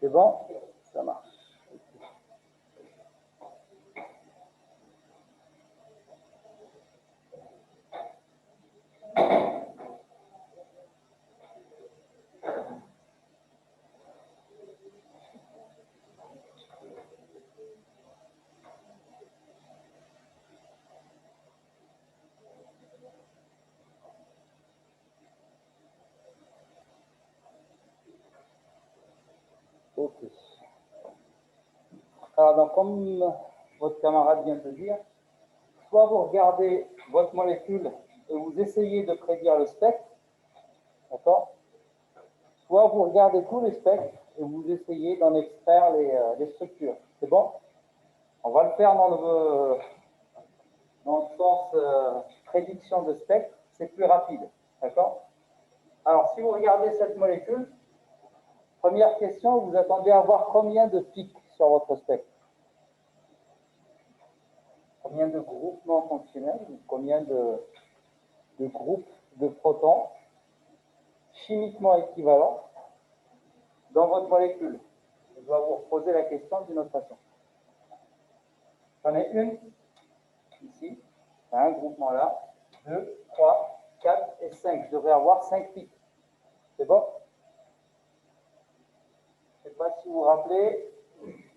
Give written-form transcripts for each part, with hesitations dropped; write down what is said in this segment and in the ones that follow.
C'est bon? Ça marche. Ok. Alors, donc, comme votre camarade vient de dire, soit vous regardez votre molécule et vous essayez de prédire le spectre, d'accord? Soit vous regardez tous les spectres et vous essayez d'en extraire les structures. C'est bon? On va le faire dans le sens prédiction de spectre, c'est plus rapide, d'accord? Alors, si vous regardez cette molécule, première question, vous attendez à voir combien de pics sur votre spectre? Combien de groupements fonctionnels, combien de groupes de protons chimiquement équivalents dans votre molécule? Je dois vous reposer la question d'une autre façon. J'en ai une ici, un groupement là, 2, 3, 4 et 5. Je devrais avoir 5 pics. C'est bon? Je ne sais pas si vous vous rappelez,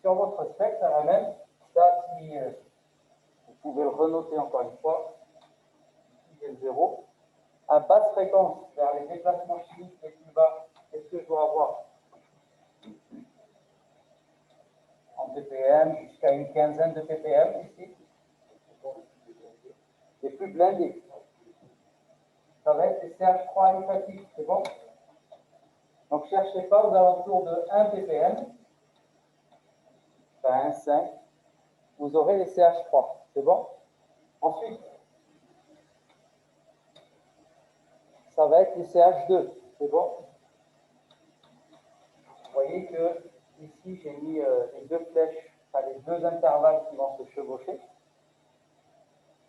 sur votre spectre, ça ramène, ça, si vous pouvez le renoter encore une fois, ici j'ai le 0. À basse fréquence, vers les déplacements chimiques les plus bas, qu'est-ce que je dois avoir? En ppm, jusqu'à une quinzaine de ppm ici. Les plus blindés. Ça va être les CH3 aliphatique, c'est bon? Donc, ne cherchez pas aux alentours de 1 ppm, enfin 1,5, vous aurez les CH3, c'est bon? Ensuite, ça va être les CH2, c'est bon? Vous voyez que ici, j'ai mis les deux flèches, enfin les deux intervalles qui vont se chevaucher.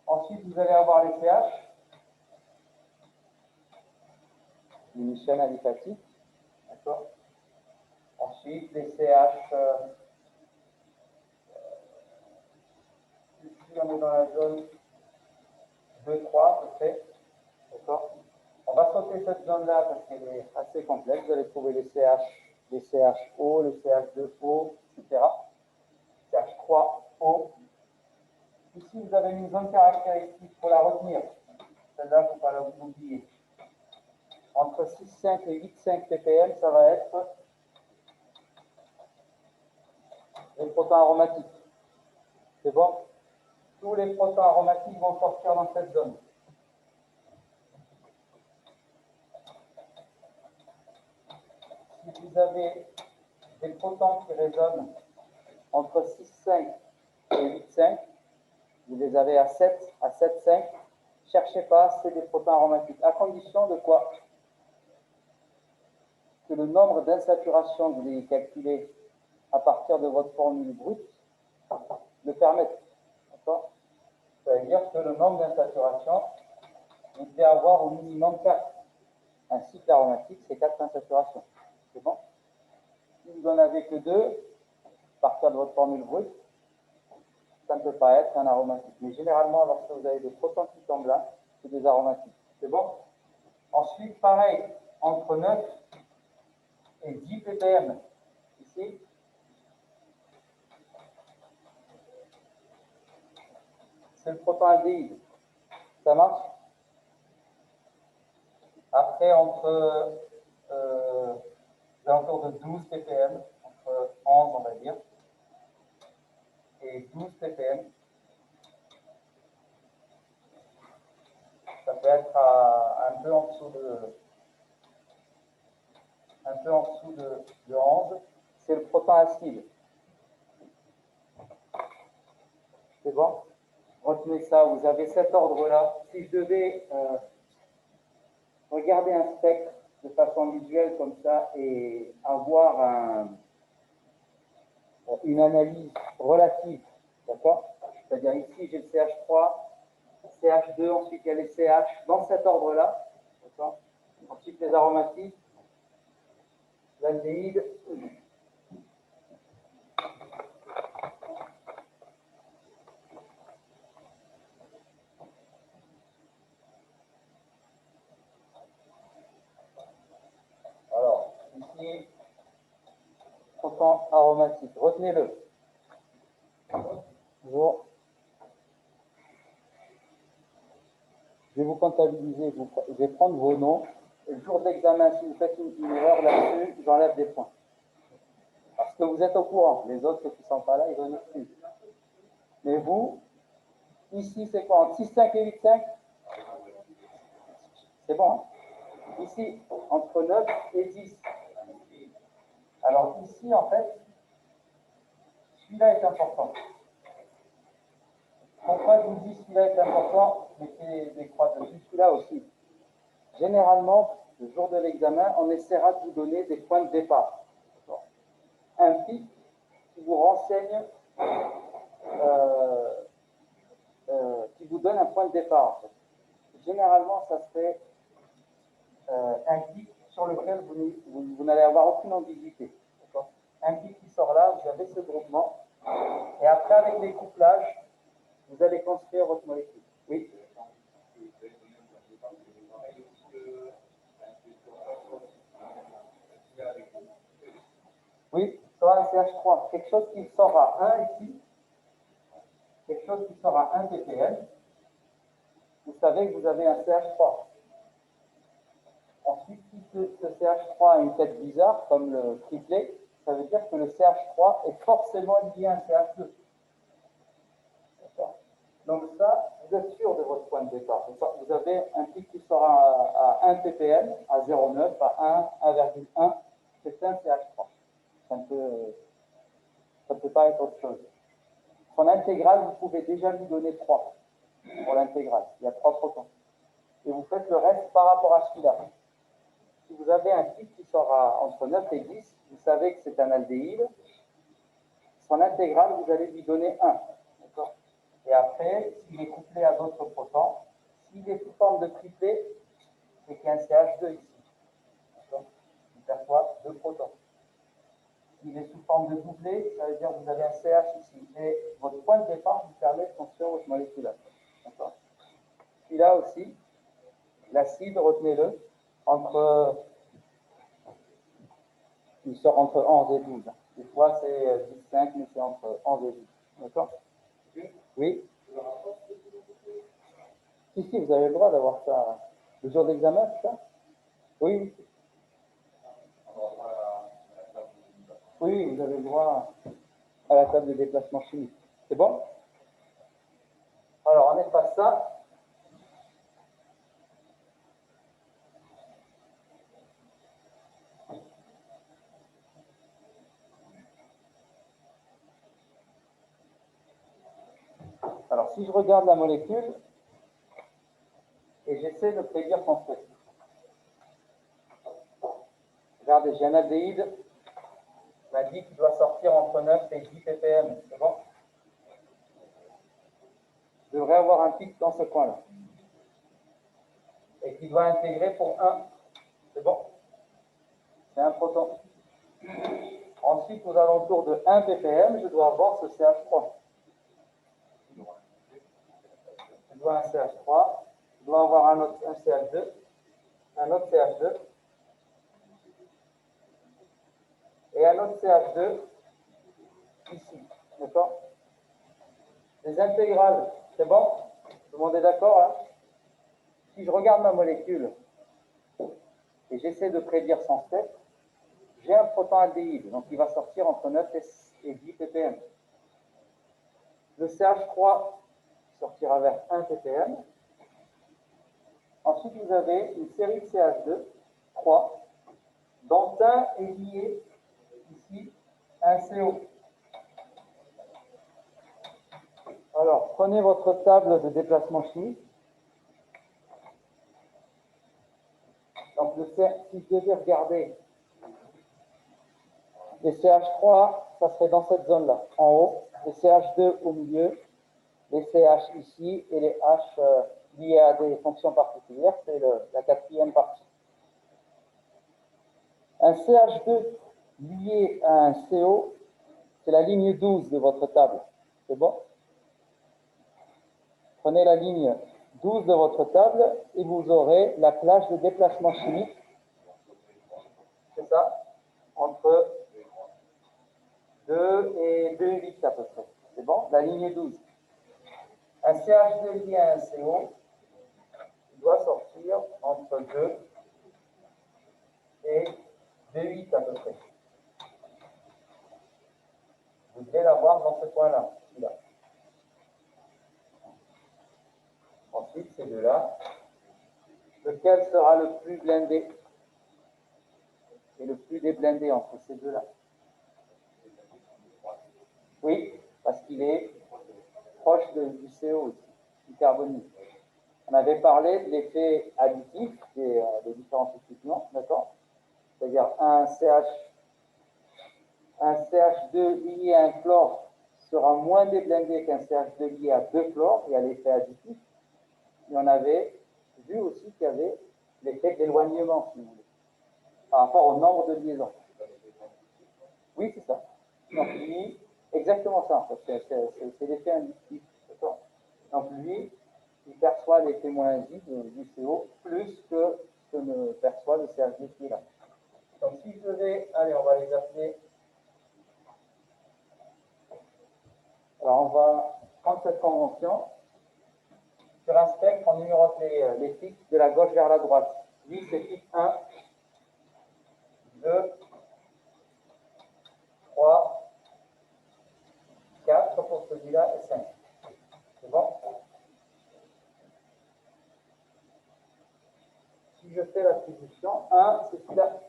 Ensuite, vous allez avoir les CH, une chaîne aliphatique, d'accord? Ensuite, les CH, ici on est dans la zone 2-3 à peu près, d'accord? On va sauter cette zone-là parce qu'elle est assez complexe. Vous allez trouver les CH, les CHO, les CH2O, etc. CH3O. Ici, vous avez une zone caractéristique pour la retenir. Celle-là, il ne faut pas l'oublier. Entre 6,5 et 8,5 ppm, ça va être les protons aromatiques. C'est bon? Tous les protons aromatiques vont sortir dans cette zone. Si vous avez des protons qui résonnent entre 6,5 et 8,5, vous les avez à 7, à 7,5, cherchez pas, c'est des protons aromatiques. À condition de quoi? Que le nombre d'insaturations que vous ayez calculé à partir de votre formule brute le permette. D'accord? Ça veut dire que le nombre d'insaturations, vous devez avoir au minimum 4. Un cycle aromatique, c'est 4 insaturations. C'est bon? Si vous n'en avez que 2, à partir de votre formule brute, ça ne peut pas être un aromatique. Mais généralement, lorsque vous avez des protons qui tombent là, c'est des aromatiques. C'est bon? Ensuite, pareil, entre 9 et 10 ppm. Ici, c'est le proton aldéhyde. Ça marche? Après, entre alentours de 12 ppm, entre 11 on va dire, et 12 ppm, ça peut être un peu en dessous de 11, c'est le proton acide. C'est bon? Retenez ça, vous avez cet ordre-là. Si je devais regarder un spectre de façon visuelle comme ça et avoir une analyse relative, d'accord? C'est-à-dire ici j'ai le CH3, CH2, ensuite il y a les CH, dans cet ordre-là, d'accord? Ensuite les aromatiques, l'aldéhyde, important aromatique. Retenez-le. Bonjour. Je vais vous comptabiliser. Je vais prendre vos noms. Et le jour de l'examen, si vous faites une erreur là-dessus, j'enlève des points. Parce que vous êtes au courant. Les autres qui ne sont pas là, ils en excusent. Mais vous, ici, c'est quoi? Entre 6, 5 et 8, 5? C'est bon, hein? Ici, entre 9 et 10. Alors ici, en fait, celui-là est important. Pourquoi je vous dis celui-là est important? Mettez des croix dessus, celui-là aussi. Généralement, le jour de l'examen, on essaiera de vous donner des points de départ. Un pic qui vous renseigne, qui vous donne un point de départ. En fait. Généralement, ça serait un pic sur lequel vous n'allez avoir aucune ambiguïté. Un pic qui sort là, vous avez ce groupement. Et après, avec les couplages, vous allez construire votre molécule. Oui. Oui, soit un CH3, quelque chose qui sort à 1 ici, quelque chose qui sort à 1 ppm, vous savez que vous avez un CH3. Ensuite, si ce CH3 a une tête bizarre, comme le triplet, ça veut dire que le CH3 est forcément lié à un CH2. Donc ça, vous êtes sûr de votre point de départ. Vous avez un pic qui sort à 1 ppm, à 0,9, à 1, 1,1, c'est un CH3. Ça ne peut pas être autre chose. Son intégrale, vous pouvez déjà lui donner 3 pour l'intégrale. Il y a 3 protons. Et vous faites le reste par rapport à celui-là. Si vous avez un pic qui sort entre 9 et 10, vous savez que c'est un aldéhyde. Son intégrale, vous allez lui donner 1. D'accord ? Et après, s'il est couplé à d'autres protons, s'il est sous forme de triplet, c'est qu'il y a un CH2 ici. D'accord ? Il perçoit 2 protons. S'il est sous forme de doublet, ça veut dire que vous avez un CH ici. Et votre point de départ vous permet de construire votre molécule. D'accord ? Celui-là aussi, l'acide, retenez-le, il sort entre 11 et 12. Des fois, c'est 10-5, mais c'est entre 11 et 12. D'accord ? Oui. Si, vous avez le droit d'avoir ça. Le jour d'examen, c'est ça? Oui. Oui, vous avez le droit à la table de déplacement chimique. C'est bon? Alors, on efface ça. Alors, si je regarde la molécule, et j'essaie de prédire son fait. Regardez, j'ai un aldéhyde, m'a dit qu'il doit sortir entre 9 et 10 ppm. C'est bon? Je devrais avoir un pic dans ce coin-là. Et qui doit intégrer pour 1. C'est bon? C'est un proton. Ensuite, aux alentours de 1 ppm, je dois avoir ce CH3. Je dois un CH3. Je dois avoir un CH2. Un autre CH2. Et un autre CH2 ici. D'accord? Les intégrales, c'est bon? Tout le monde est d'accord là? Si je regarde ma molécule et j'essaie de prédire son step, j'ai un proton aldéhyde, donc il va sortir entre 9 et 10 ppm. Le CH3 sortira vers 1 ppm. Ensuite, vous avez une série de CH2, 3, dont un est lié ici à un CO. Alors, prenez votre table de déplacement chimique. Donc, si je devais regarder les CH3, ça serait dans cette zone-là, en haut, les CH2 au milieu, les CH ici et les H liés à des fonctions particulières, c'est la quatrième partie. Un CH2 lié à un CO, c'est la ligne 12 de votre table. C'est bon? Prenez la ligne 12 de votre table et vous aurez la plage de déplacement chimique. C'est ça? Entre 2 et 2,8 à peu près. C'est bon? La ligne 12. Un CH2 lié à un CO doit sortir entre 2 et 2,8 à peu près. Vous devez l'avoir dans ce point-là, celui-là. Ensuite, ces deux-là. Lequel sera le plus blindé et le plus déblindé entre ces deux-là? Oui, parce qu'il est proche du CO aussi, du carbonyle. On avait parlé de l'effet additif des différents substituants, d'accord? C'est-à-dire un CH2 lié à un chlore sera moins déblindé qu'un CH2 lié à deux chlores, il y a l'effet additif. Et on avait vu aussi qu'il y avait l'effet d'éloignement, si vous voulez, par rapport au nombre de liaisons. Oui, c'est ça. Donc lui, exactement ça, en fait, c'est l'effet additif, d'accord? Donc lui, il perçoit l'effet moins vide du CO plus que ce que ne perçoit le CH2 qui est là. Donc si je devais, allez, on va les appeler. Alors on va prendre cette convention. Sur un spectre, on numérote les pics de la gauche vers la droite. Lui, c'est pic 1, 2, 3, 4 pour celui-là et 5. C'est bon? Si je fais l'attribution, 1, c'est celui-là.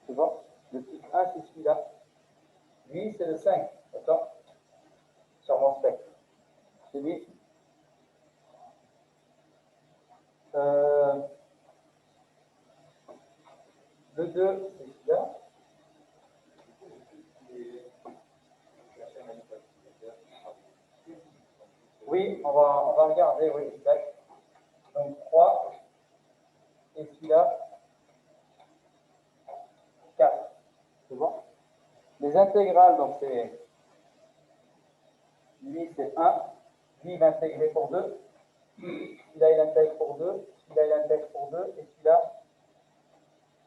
C'est bon? Le pic 1, c'est celui-là. Lui, c'est le 5. D'accord? Sur mon spectre. C'est lui. Le 2, c'est celui-là. Oui, on va regarder, oui, exact. Donc 3, et celui-là, 4. C'est bon? Les intégrales, donc c'est. Lui, c'est 1. Lui, il va intégrer pour 2. Celui-là, il intègre pour 2. Celui-là, il intègre pour 2. Et celui-là,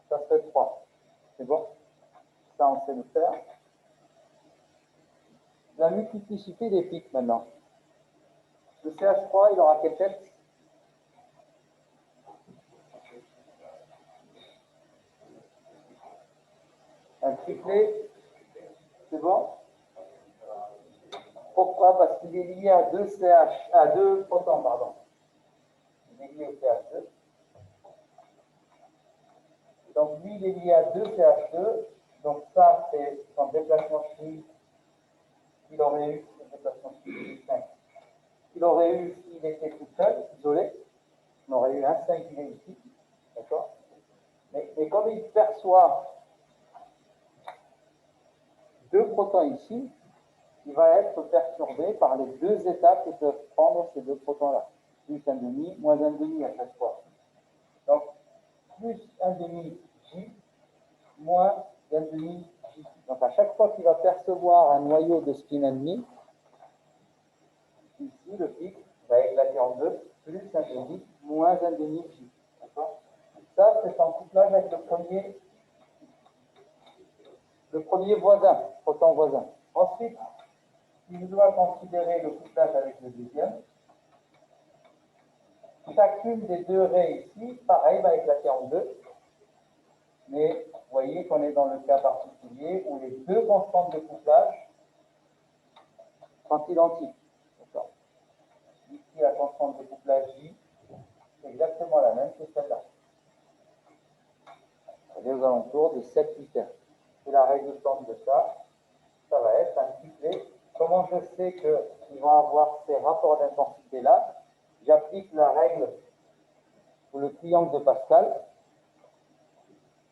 ça serait 3. C'est bon? Ça, on sait le faire. La multiplicité des pics maintenant. Le CH3, il aura quelle tête? Un triplet. C'est bon? Pourquoi? Parce qu'il est lié à deux protons, pardon. Il est lié au CH2. Donc lui, il est lié à 2 CH2. Donc ça, c'est son déplacement chimique qu'il aurait eu, le déplacement chimique 5. Qu'il aurait eu s'il était tout seul, isolé. On aurait eu un singulier ici. D'accord? Mais comme il perçoit deux protons ici, il va être perturbé par les deux étapes que peuvent prendre ces deux protons-là. Plus un demi, moins un demi à chaque fois. Donc, plus un demi J, moins un demi J. Donc, à chaque fois qu'il va percevoir un noyau de spin 1,5, ici, le pic va éclater en deux, plus un demi, moins un demi J. D'accord? Ça, c'est en couplage avec le premier voisin, proton voisin. Ensuite, si je dois considérer le couplage avec le deuxième, chacune des deux raies ici, pareil, va éclater en deux. Mais vous voyez qu'on est dans le cas particulier où les deux constantes de couplage sont identiques. Ici, la constante de couplage J, c'est exactement la même que celle-là. Elle est aux alentours de 7 litres. Et la résultante de ça, ça va être un triplet. Comment je sais qu'ils vont avoir ces rapports d'intensité-là? J'applique la règle pour le triangle de Pascal.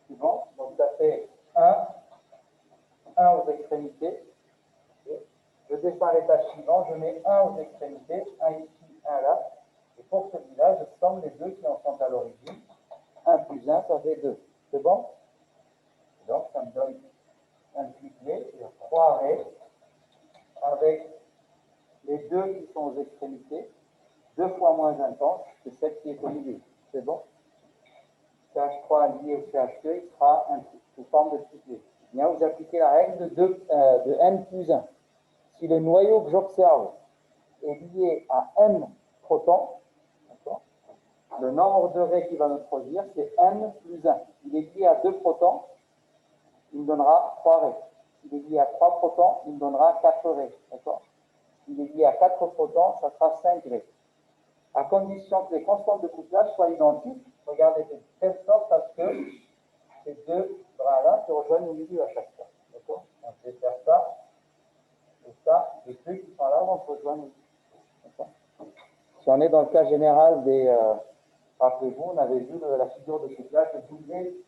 Suivant. Donc ça fait 1 aux extrémités. Je descends à l'étage suivant, je mets 1 aux extrémités, 1 ici, 1 là. Et pour celui-là, je somme les deux qui en sont à l'origine. 1 plus 1, ça fait 2. C'est bon? Donc ça me donne un triplet, c'est 3 arrêts, avec les deux qui sont aux extrémités, 2 fois moins intense que celle qui est au milieu. C'est bon? CH3 lié au CH2, il sera sous forme de triplet. bien, vous appliquez la règle de n plus 1. Si le noyau que j'observe est lié à m protons, le nombre de raies qu'il va me produire, c'est n plus 1. Il est lié à 2 protons, il me donnera 3 raies. S'il est lié à 3 protons, il me donnera 4 raies. S'il est lié à 4 protons, ça sera 5 raies. À condition que les constantes de couplage soient identiques, regardez de telle sorte à ce que ces deux bras-là se rejoignent au milieu à chaque fois. D'accord? Donc, je vais faire ça et ça, les deux qui sont là vont se rejoindre. D'accord? Si on est dans le cas général des. Rappelez-vous, on avait vu la figure de couplage de doublé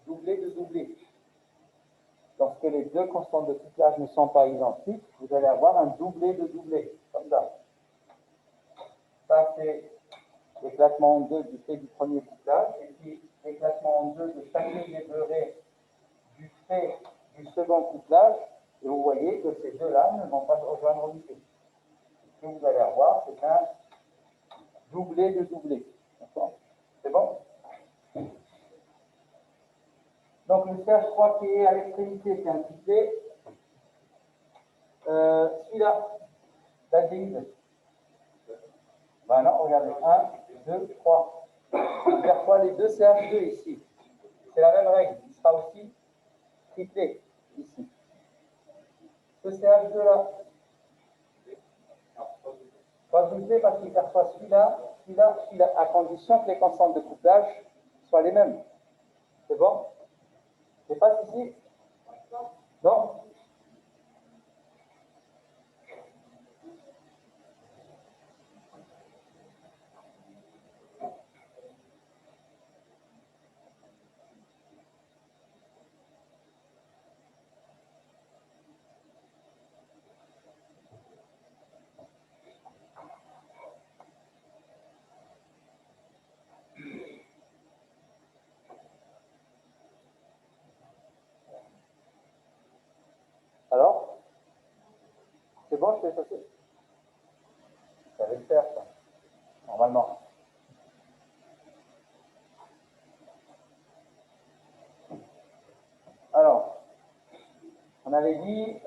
de doublé. Lorsque les deux constantes de couplage ne sont pas identiques, vous allez avoir un doublé de doublé, comme ça. Ça, c'est l'éclatement en deux du fait du premier couplage, et puis l'éclatement en deux de chacune des deux raies du fait du second couplage, et vous voyez que ces deux-là ne vont pas se rejoindre au milieu. Ce que vous allez avoir, c'est un doublé de doublé. C'est bon? Donc le CH3 qui est à l'extrémité, c'est un triplé. Celui-là, l'aldéhyde. Ben non, regardez, 1, 2, 3. On perçoit les deux CH2 ici. C'est la même règle, il sera aussi triplé ici. Ce CH2-là, quadruplé parce qu'il perçoit celui-là, celui-là, celui-là, à condition que les constantes de couplage soient les mêmes. C'est bon? C'est pas ici? Non? Alors? C'est bon, je fais ça? Ça va le faire, ça. Normalement. Alors, on avait dit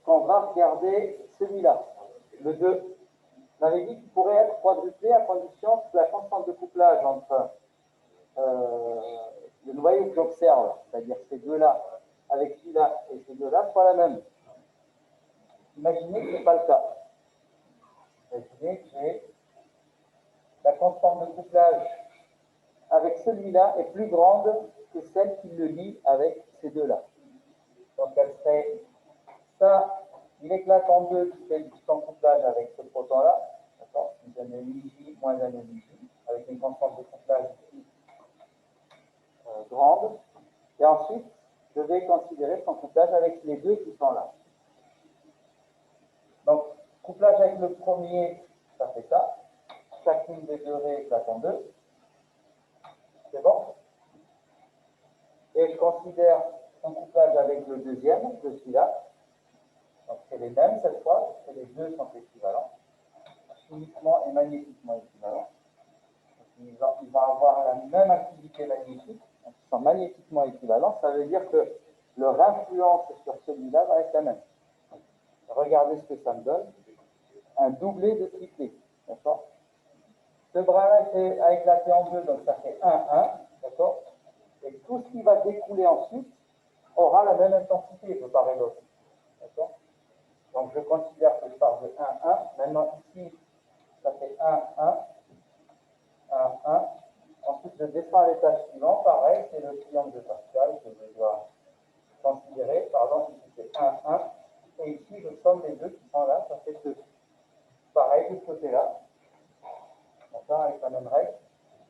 qu'on va regarder celui-là, le 2. On avait dit qu'il pourrait être quadruplé à condition que la constante de couplage entre le noyau que j'observe, c'est-à-dire ces deux-là, avec celui-là et ces deux-là, soit la même. Imaginez que ce n'est pas le cas. Imaginez que j'ai la constante de couplage avec celui-là est plus grande que celle qui le lie avec ces deux-là. Donc elle serait ça, il éclate en deux qui fait son couplage avec ce proton-là, d'accord, plus un EJ, moins un EJ, avec une constante de couplage ici grande. Et ensuite, je vais considérer son couplage avec les deux qui sont là. Donc, couplage avec le premier, ça fait ça. Chacune des deux raies éclate en deux. C'est bon? Et je considère son couplage avec le deuxième, de celui-là. Donc, c'est les mêmes cette fois, parce que les deux sont équivalents. Chimiquement et magnétiquement équivalents. Ils vont avoir la même activité magnétique. Donc, ils sont magnétiquement équivalents. Ça veut dire que leur influence sur celui-là va être la même. Regardez ce que ça me donne. Un doublé de triplé. D'accord? Ce bras-là a éclaté en deux, donc ça fait 1-1. D'accord? Et tout ce qui va découler ensuite aura la même intensité de part et d'autre. D'accord? Donc je considère que je pars de 1-1. Maintenant ici, ça fait 1-1. 1-1. Ensuite, je descends à l'étage suivant. Pareil, c'est le triangle de Pascal que je dois considérer. Pardon, ici c'est 1-1. Et ici, je somme les deux qui sont là, ça fait 2. Pareil de ce côté-là. D'accord, avec la même règle.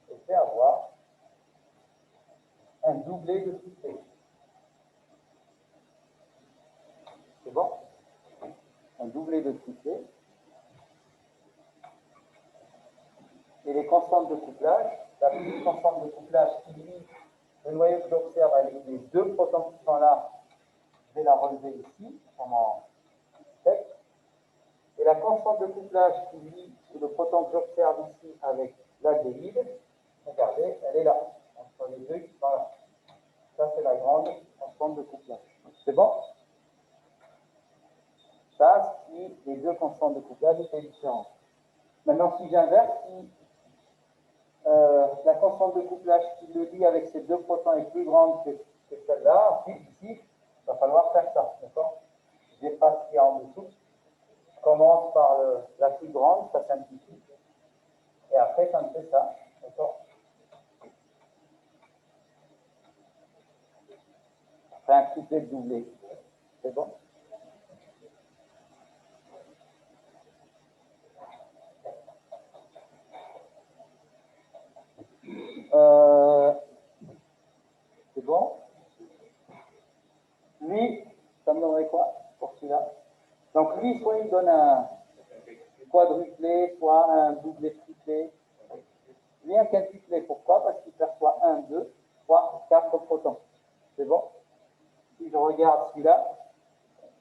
Et je vais avoir un doublé de triplé. C'est bon? Un doublé de triplé. Et les constantes de couplage, la petite constante de couplage qui lie le noyau que j'observe avec les deux protons qui sont là, je vais la relever ici, en texte. Et la constante de couplage qui lie le proton que j'observe ici avec l'aldéhyde, regardez, elle est là, entre les deux qui sont là. Ça, c'est la grande constante. constante de couplage. C'est bon? Ça, si les deux constantes de couplage étaient différentes. Maintenant, si j'inverse, si la constante de couplage qui le lie avec ces deux protons est plus grande que celle-là, ensuite, ici, il va falloir faire ça. D'accord? J'efface ce qu'il y a en dessous. Je commence par la plus grande, ça simplifie. Et après, ça me fait ça. D'accord? Après un couplet doublé. C'est bon? C'est bon? Lui, ça me donnerait quoi pour celui-là? Donc lui, soit il me donne un quadruplé, soit un doublé triplé. Lui, un quintuplé. Pourquoi? Parce qu'il perçoit 1, 2, 3, 4 protons. C'est bon? Si je regarde celui-là,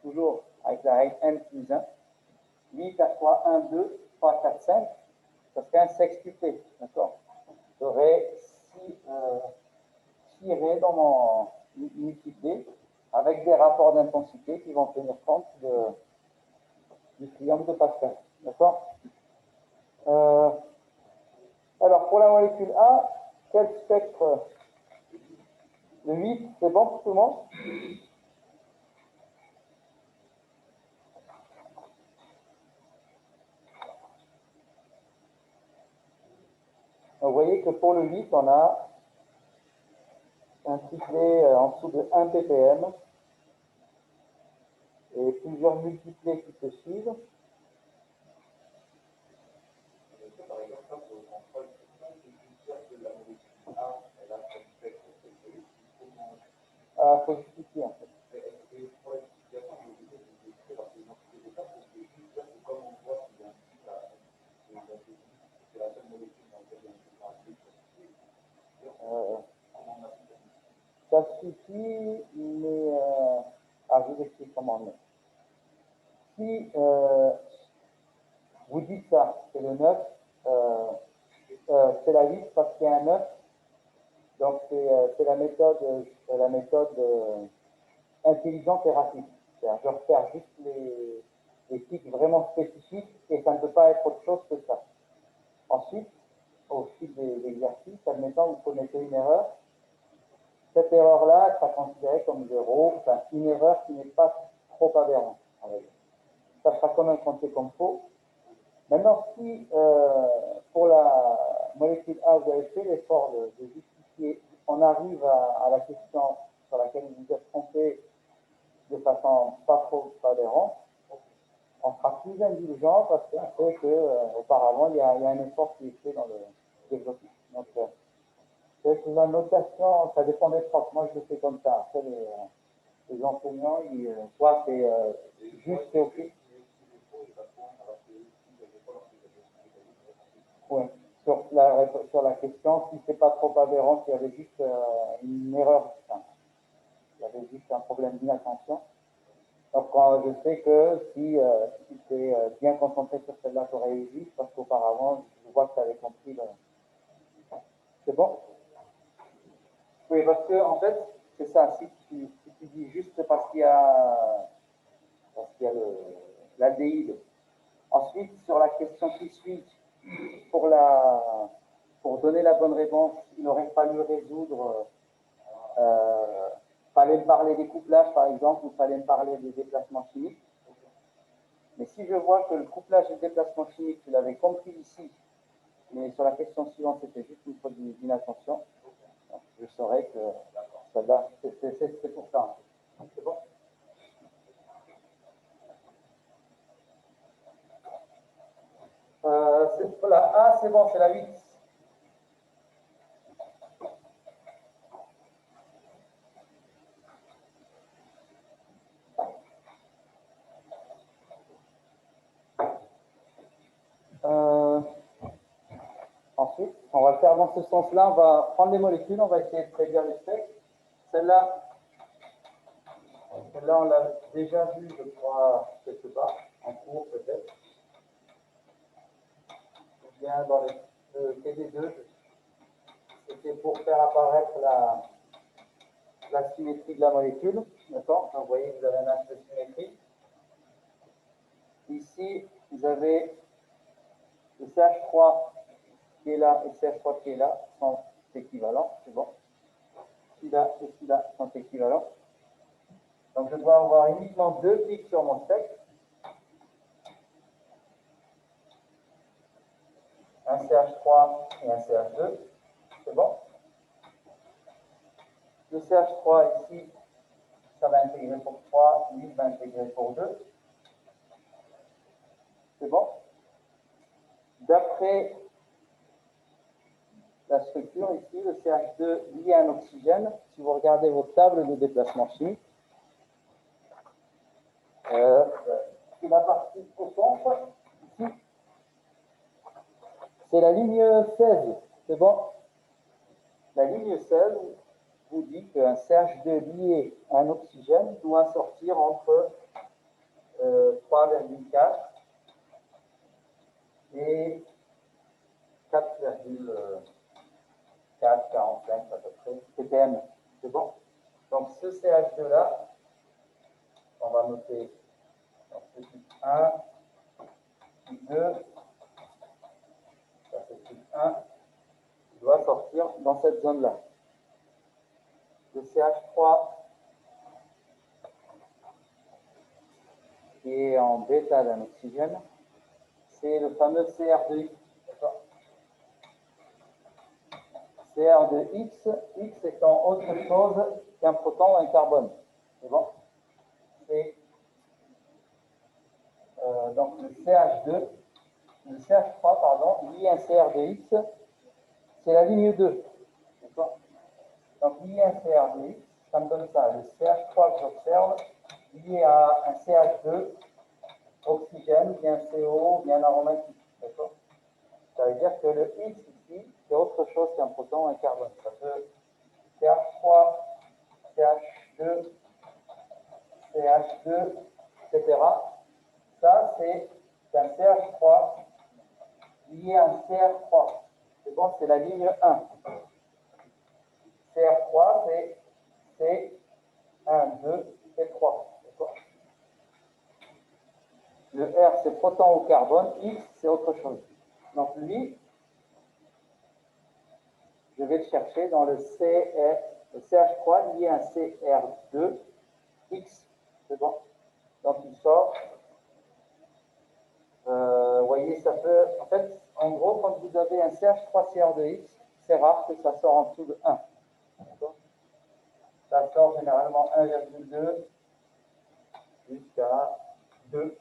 toujours avec la règle n plus 1, lui, il perçoit 1, 2, 3, 4, 5. Ça serait un sextuplé. D'accord? J'aurais 6 raies dans mon multiplé avec des rapports d'intensité qui vont tenir compte du triangle de Pascal. D'accord? Alors, pour la molécule A, quel spectre? Le 8, c'est bon pour tout le monde? Vous voyez que pour le 8, on a un triplé en dessous de 1 ppm et plusieurs multiplés qui se suivent. Il faut justifier en fait. Ça suffit, mais je vous explique comment on est. Si vous dites ça, c'est le 9, c'est la 8 parce qu'il y a un 9, donc c'est la méthode intelligente et rapide. Je repère juste les pics vraiment spécifiques et ça ne peut pas être autre chose que ça. Ensuite, au fil des exercices, admettons vous commettez une erreur, cette erreur-là sera considérée comme 0, enfin une erreur qui n'est pas trop aberrante. Ça sera quand même compté comme faux. Maintenant, si pour la molécule A, vous avez fait l'effort de justifier, on arrive à la question sur laquelle vous vous êtes trompé de façon pas trop adhérente, on sera plus indulgent parce qu'on sait qu'auparavant, il y a un effort qui est fait dans le développement. Donc, la notation, ça dépend des profs. Moi, je le fais comme ça. Après, les enseignants, soit c'est juste c'est OK. Ouais. Sur la question, si c'est pas trop aberrant, s'il y avait juste une erreur, enfin, il y avait juste un problème d'inattention. Donc, je sais que si tu es bien concentré sur celle-là, tu aurais eu juste, parce qu'auparavant, je vois que tu avais compris. C'est bon? Oui, parce que, en fait, c'est ça. Si tu dis juste parce qu'il y a l'aldéhyde. Ensuite, sur la question qui suit, pour donner la bonne réponse, il aurait fallu résoudre, fallait me parler des couplages par exemple, ou fallait me parler des déplacements chimiques. Mais si je vois que le couplage et le déplacement chimique, tu l'avais compris ici, mais sur la question suivante, c'était juste une faute d'inattention, je saurais que celle-là, c'est pour ça. C'est bon? La A, c'est bon, c'est la 8. Ensuite, on va le faire dans ce sens-là. On va prendre les molécules, on va essayer de prédire les spectres. Celle-là, on l'a déjà vu, je crois, quelque part, en cours peut-être. Ou bien dans le TD2, c'était pour faire apparaître la symétrie de la molécule. D'accord? Donc, vous voyez, vous avez un axe de symétrie. Ici, vous avez le CH3 qui est là et le CH3 qui est là sont équivalents. C'est bon. Celui-là et celui-là sont équivalents. Donc, je dois avoir uniquement 2 pics sur mon spectre. Un CH3 et un CH2. C'est bon. Le CH3 ici, ça va intégrer pour 3, lui va intégrer pour 2. C'est bon. D'après la structure ici, le CH2 lié à un oxygène, si vous regardez votre table de déplacement chimique, c'est la partie au centre, ici, c'est la ligne 16. C'est bon. La ligne 16 vous dit qu'un CH2 lié à un oxygène doit sortir entre 3,4 et 4,45 à peu près ppm. C'est bon. Donc ce CH2-là, on va noter ce type 1, type 2, ça c'est type 1, il doit sortir dans cette zone-là. Le CH3 qui est en bêta d'un oxygène, c'est le fameux CR2X. CR2X, X étant autre chose qu'un proton ou un carbone. C'est bon? C'est donc le CH2, le CH3, pardon, lié à un CR2X, c'est la ligne 2. Donc lié à un CR2X, ça me donne ça, le CH3 que j'observe, lié à un CH2, oxygène, bien CO, bien aromatique. D'accord? Ça veut dire que le X ici, c'est autre chose qu'un proton ou un carbone. Ça peut CH3, CH2, CH2, etc. Ça, c'est un CH3 lié à un CR3. C'est bon, c'est la ligne 1. CR3, c'est C, 1, 2 et 3. Le R, c'est proton au carbone. X, c'est autre chose. Donc, lui, je vais le chercher dans le CH3 lié à un CR2, X. C'est bon. Donc, il sort. Vous voyez, ça peut. En fait, en gros, quand vous avez un CH3CR2X, c'est rare que ça sort en dessous de 1. Ça sort généralement 1,2 jusqu'à 2.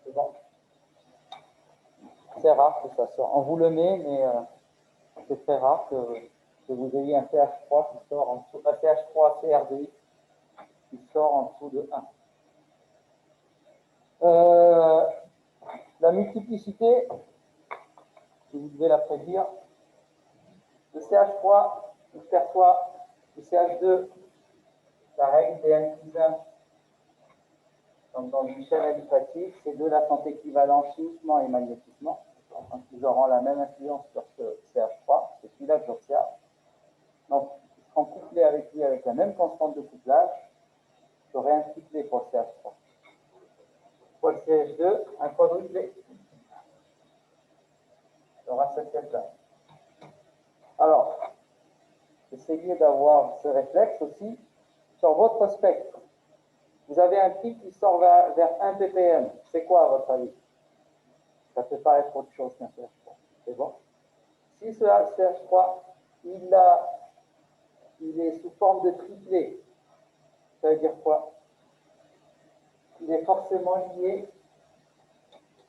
C'est bon. C'est rare que ça sorte. On vous le met, mais c'est très rare que vous ayez un CH3 qui sort en dessous, un CH3CR2X qui sort en dessous de 1. La multiplicité, si vous devez la prédire, le CH3, il perçoit le CH2, la règle des N plus 1. Donc dans une chaîne additive, ces deux-là sont équivalents chimiquement et magnétiquement. Donc ils auront la même influence sur ce CH3, c'est celui-là que j'observe. Donc ils seront couplés avec lui avec la même constante de couplage. J'aurai un triplé pour le CH3. Pour le CH2, un quadruplé. Il y aura cette pièce-là. Alors, essayez d'avoir ce réflexe aussi sur votre spectre. Vous avez un pic qui sort vers 1 ppm. C'est quoi à votre avis? Ça peut pas être autre chose qu'un CH3. C'est bon? Si ce CH3, il est sous forme de triplé, ça veut dire quoi? Il est forcément lié.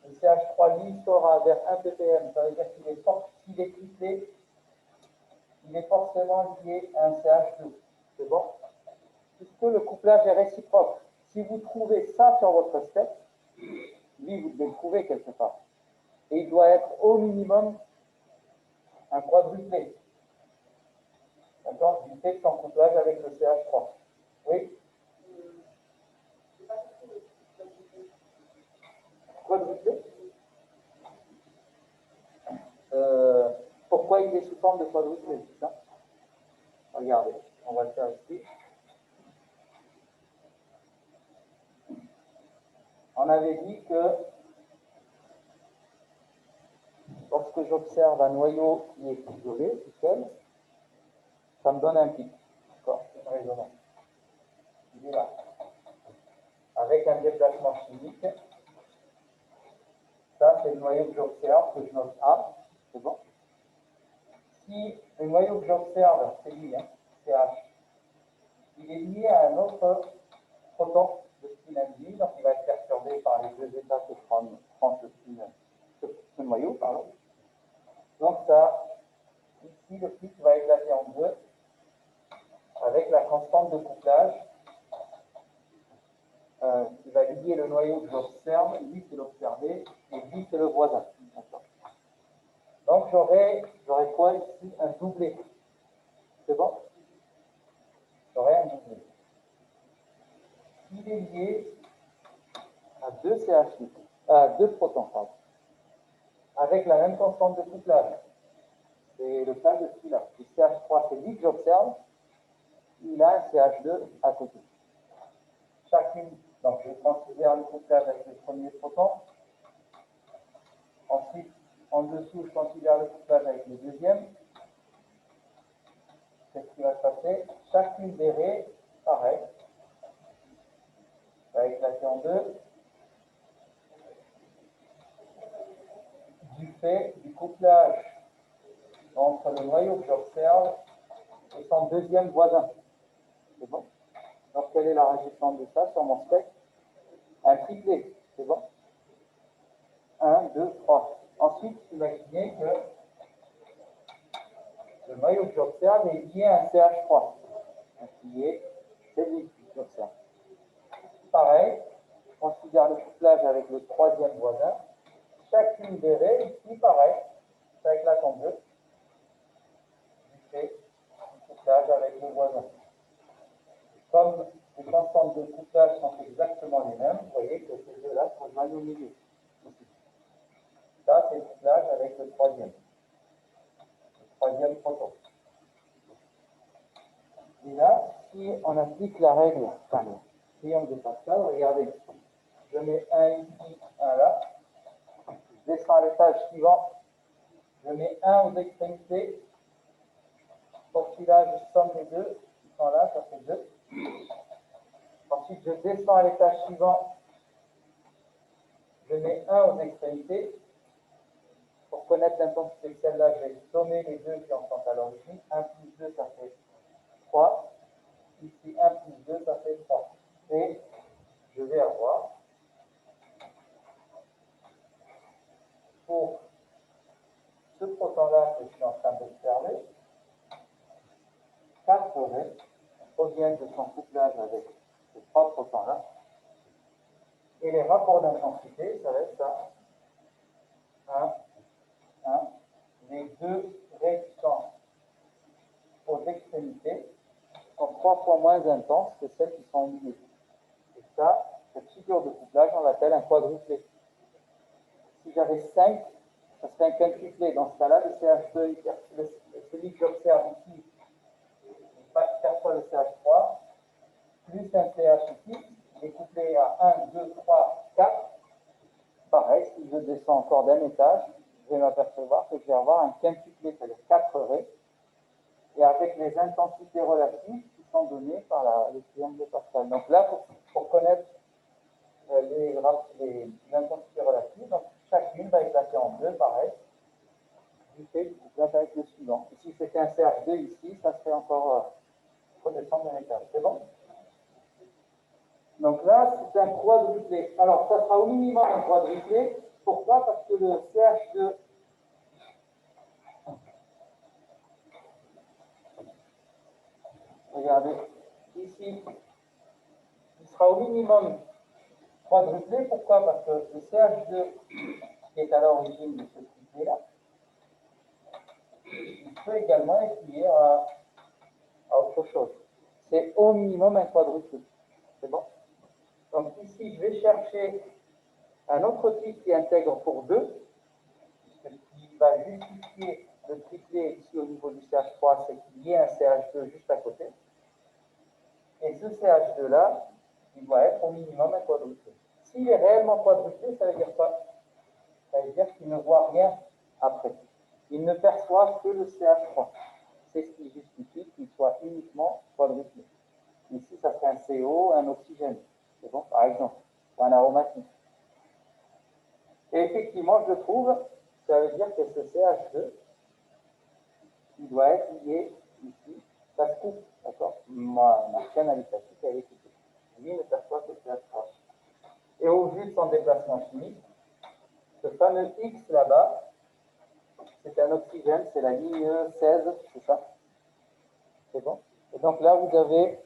Le CH3, lui, sort vers 1 ppm. Ça veut dire qu'il est, s'il est triplé, il est forcément lié à un CH2. C'est bon? Puisque le couplage est réciproque. Si vous trouvez ça sur votre spectre, lui, vous devez le trouver quelque part. Et il doit être au minimum un quadruplé. D'accord? Du fait de son couplage avec le CH3. Oui? Quadruplé? Pourquoi il est sous forme de quadruplé? C'est ça? Regardez. On va le faire ici. On avait dit que lorsque j'observe un noyau qui est isolé, tout seul, ça me donne un pic. D'accord, c'est une résonance. Il est là. Avec un déplacement chimique. Ça, c'est le noyau que j'observe, que je note A. C'est bon. Si le noyau que j'observe, c'est lui, hein, c'est H, il est lié à un autre proton de spin induit, donc il va être perturbé par les deux états que prend ce noyau. Pardon. Donc ça, ici, le pic va éclater en deux avec la constante de couplage qui va lier le noyau que j'observe, lui c'est l'observé, et lui c'est le voisin. Donc j'aurai quoi ici? Un doublé. C'est bon? J'aurai un doublé. Il est lié à deux CH8, à deux protons, pardon, avec la même constante de couplage. C'est le cas de celui-là. Le CH3, c'est lui que j'observe, il a un CH2 à côté. Chacune, donc je considère le couplage avec le premier proton. Ensuite, en dessous, je considère le couplage avec le deuxième. Qu'est-ce qui va se passer? Chacune des raies, pareil, va éclater en deux du fait du couplage entre le noyau que j'observe et son deuxième voisin. C'est bon? Donc, quelle est la résultante de ça sur mon spectre? Un triplé. C'est bon? 1, 2, 3. Ensuite, imaginez que le noyau que j'observe est lié à un CH3. Donc, c'est lui que j'observe. Pareil, je considère le couplage avec le troisième voisin. Chacune des raies, ici, pareil, ça éclate en deux. Du fait du couplage avec le voisin. Comme les constantes de couplage sont exactement les mêmes, vous voyez que ces deux-là se rejoignent au milieu. Ça, c'est le couplage avec le troisième proton. Et là, si on applique la règle, enfin, le triangle de Pascal, regardez, je mets un ici, un là, je descends à l'étage suivant, je mets un aux extrémités, pour celui-là, je somme les deux, qui sont là, ça fait 2. Ensuite, je descends à l'étage suivant, je mets un aux extrémités. Pour connaître l'intensité de celle-là, je vais sommer les deux qui en sont à l'origine. 1 plus 2, ça fait 3. Ici, 1 plus 2, ça fait 3. Et je vais avoir, pour ce proton-là que je suis en train d'observer, 4 raies proviennent de son couplage avec ces 3 protons-là. Et les rapports d'intensité, ça va être ça. 1, 1. Les deux raies qui sont aux extrémités sont 3 fois moins intenses que celles qui sont au milieu. Et ça, cette figure de couplage, on l'appelle un quadruplé. Si j'avais 5, ça serait un quintuplé. Dans ce cas-là, le CH2, celui que j'observe ici, il perçoit le CH3, plus un CH ici, il est couplé à 1, 2, 3, 4. Pareil, si je descends encore d'un étage, je vais m'apercevoir que je vais avoir un quintuplé, c'est-à-dire 4 raies, et avec les intensités relatives qui sont données par le triangle de Pascal. Donc là, pour connaître les intensités relatives, donc chacune va éclater en deux, pareil, du fait du couplage avec le suivant. Et si c'était un CH2 ici, ça serait encore redescendre d'un étage. C'est bon? Donc là, c'est un quadruplé. Alors, ça sera au minimum un quadruplé. Pourquoi? Parce que le CH2 regardez, ici, il sera au minimum quadruplé. Pourquoi? Parce que le CH2 qui est à l'origine de ce triplé-là, il peut également être lié à autre chose. C'est au minimum un quadruplé. C'est bon? Donc ici, je vais chercher un autre type qui intègre pour 2. Ce qui va justifier le triplé ici au niveau du CH3, c'est qu'il y ait un CH2 juste à côté. Et ce CH2-là, il doit être au minimum un quadruplé. S'il est réellement quadruplé, ça veut dire quoi? Ça veut dire qu'il ne voit rien après. Il ne perçoit que le CH3. C'est ce qui justifie qu'il soit uniquement quadruplé. Ici, ça serait un CO, un oxygène. C'est bon, par exemple, ou un aromatique. Et effectivement, je le trouve, ça veut dire que ce CH2, il doit être lié ici. Ça se coupe, d'accord? Ma chaîne aliphatique, elle est coupée. Lui ne perçoit que le CH3. Et au vu de son déplacement chimique, ce fameux X là-bas, c'est un oxygène, c'est la ligne 16, c'est ça? C'est bon? Et donc là, vous avez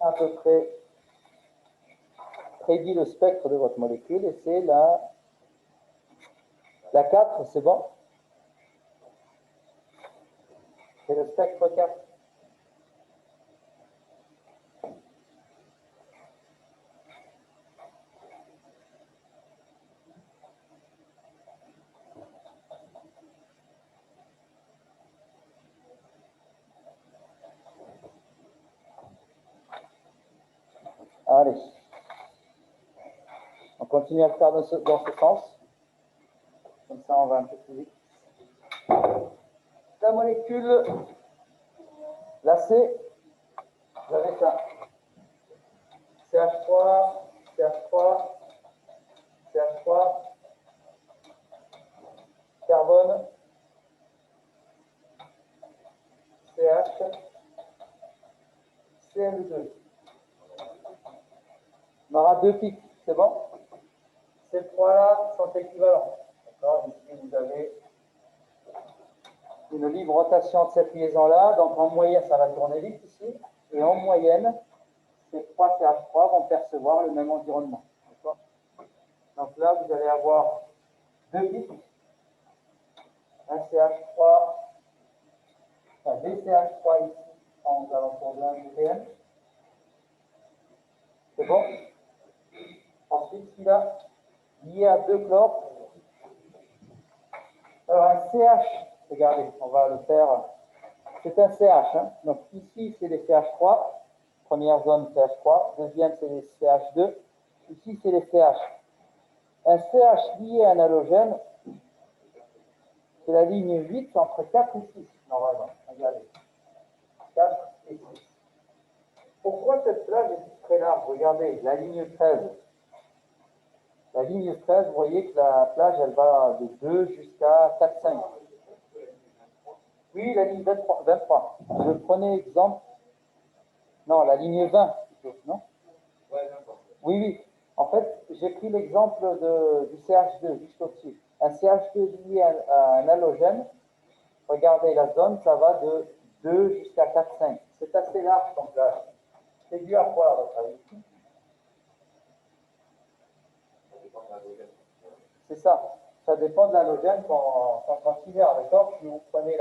à peu près prédit le spectre de votre molécule, et c'est la 4, c'est bon? C'est le spectre 4. Allez. On continue à le faire dans ce sens. Comme ça, on va un peu plus vite. La molécule, la C, vous avez ça. CH3, CH3, CH3, carbone, CH, Cl2. On aura deux pics, c'est bon? Ces trois-là sont équivalents. D'accord? Ici, vous avez une libre rotation de cette liaison-là. Donc, en moyenne, ça va tourner vite ici. Et en moyenne, ces trois CH3 vont percevoir le même environnement. D'accord? Donc là, vous allez avoir deux pics. Un CH3, enfin des CH3 ici, en alentours de 1 ppm. C'est bon? Ensuite, celui-là, lié à deux chlores. Alors, un CH, regardez, on va le faire. C'est un CH. Hein. Donc, ici, c'est les CH3. Première zone, CH3. Deuxième, c'est les CH2. Ici, c'est les CH. Un CH lié à un halogène, c'est la ligne 8 entre 4 et 6, normalement. Regardez. 4 et 6. Pourquoi cette plage est très large? Regardez, la ligne 13. La ligne 13, vous voyez que la plage, elle va de 2 jusqu'à 4, 5. Oui, la ligne 23. Je prenais exemple. Non, la ligne 20, plutôt, non? Oui, oui. En fait, j'ai pris l'exemple du CH2, juste au-dessus. Un CH2 lié à un halogène, regardez la zone, ça va de 2 jusqu'à 4, 5. C'est assez large comme plage. C'est dû à quoi, à votre avis? C'est ça. Ça dépend de l'halogène qu'on considère, d'accord? Si vous prenez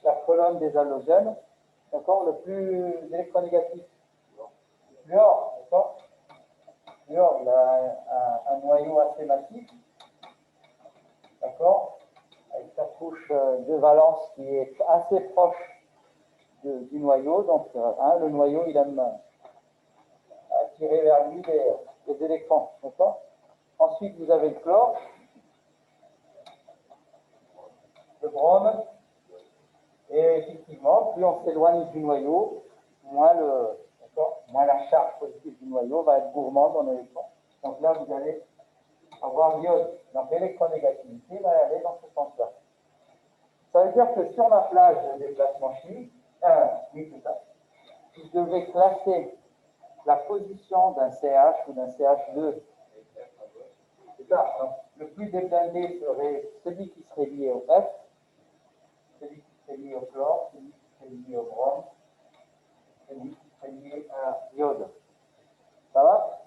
la colonne des halogènes, d'accord, le plus électronégatif, le fluor, d'accord? Le fluor, il a un noyau assez massif, d'accord? Avec sa couche de valence qui est assez proche du noyau. Donc, le noyau, il aime attirer vers lui les électrons, d'accord? Ensuite, vous avez le chlore, le brome, et effectivement, plus on s'éloigne du noyau, moins la charge positive du noyau va être gourmande en électrons. Donc là, vous allez avoir l'iode. Donc l'électronégativité va aller dans ce sens-là. Ça veut dire que sur ma plage de déplacement chimique, oui, c'est ça, si je devais classer la position d'un CH ou d'un CH2, c'est ça, donc, le plus déblindé serait celui qui serait lié au F, celui qui serait lié au chlore, celui qui serait lié au brome, celui qui serait lié à l'iode. Ça va?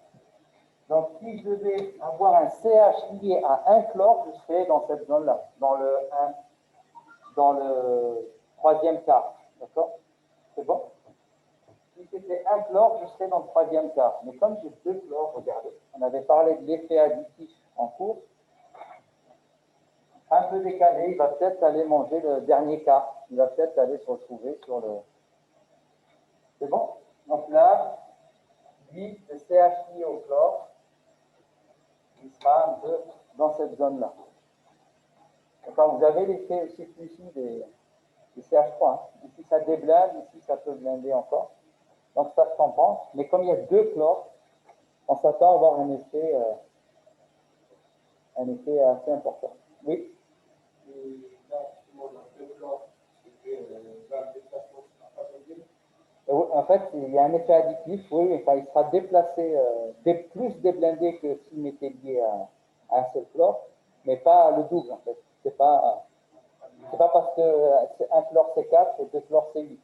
Donc, si je devais avoir un CH lié à un chlore, je serais dans cette zone-là, dans le troisième quart. D'accord? C'est bon? Si c'était un chlore, je serais dans le troisième quart. Mais comme j'ai deux chlores, regardez, on avait parlé de l'effet additif en cours, un peu décalé, il va peut-être aller manger le dernier quart. Il va peut-être aller se retrouver sur le C'est bon? Donc là, lui, le CHI au chlore, il sera un peu dans cette zone-là. Quand vous avez l'effet aussi ici des CH3, hein. Ici ça déblinde, ici ça peut blinder encore. Donc ça se compense. Mais comme il y a deux chlores, on s'attend à avoir un effet assez important. Oui. Et là, justement, on a deux chlores, en fait, il y a un effet additif, oui, enfin, il sera déplacé, plus déblindé que s'il était lié à un seul chlore, mais pas le double, en fait. C'est pas parce que un chlore C4 et deux chlores C8.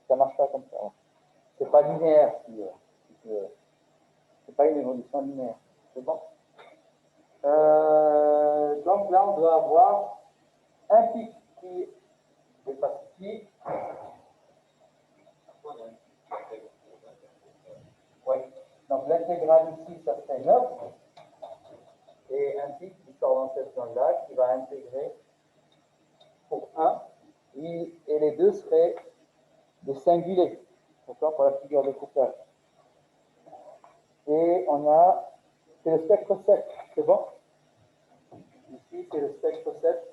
Ça marche pas comme ça. Ouais. C'est pas linéaire. C'est pas une évolution linéaire. C'est bon. Donc là, on doit avoir un pic qui est pacifique. Oui. Donc l'intégrale ici, ça serait 9. Et un pic qui sort dans cette zone-là, qui va intégrer pour 1. Et les deux seraient des singulés. D'accord, pour la figure de couplage. Et on a, c'est le spectre 7. C'est bon? Ici, c'est le spectre 7.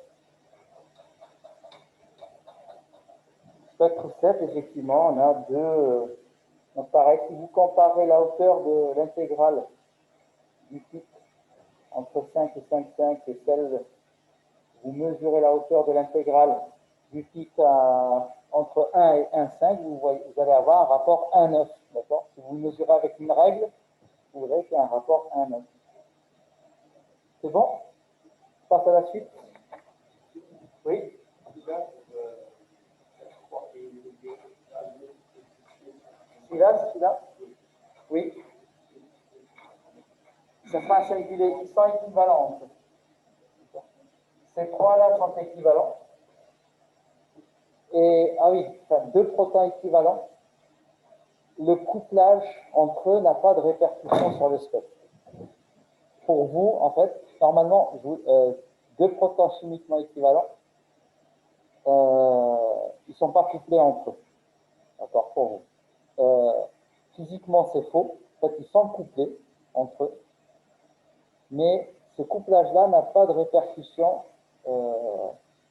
Spectre 7, effectivement, on a deux. Donc, pareil, si vous comparez la hauteur de l'intégrale du pic entre 5 et 5,5 et celle, vous mesurez la hauteur de l'intégrale du pic entre 1 et 1,5, vous allez avoir un rapport 1,9. D'accord? Si vous mesurez avec une règle, vous verrez qu'il y a un rapport 1,9. C'est bon? Je passe à la suite. Oui? Celui-là? Oui. Ça sera un singulé. Ils sont équivalents. Ces trois-là sont équivalents. Et, ah oui, enfin, deux protons équivalents. Le couplage entre eux n'a pas de répercussion sur le spectre. Pour vous, en fait, normalement, deux protons chimiquement équivalents, ils ne sont pas couplés entre eux. D'accord, pour vous. Physiquement, c'est faux. En fait, ils sont couplés entre eux. Mais ce couplage-là n'a pas de répercussion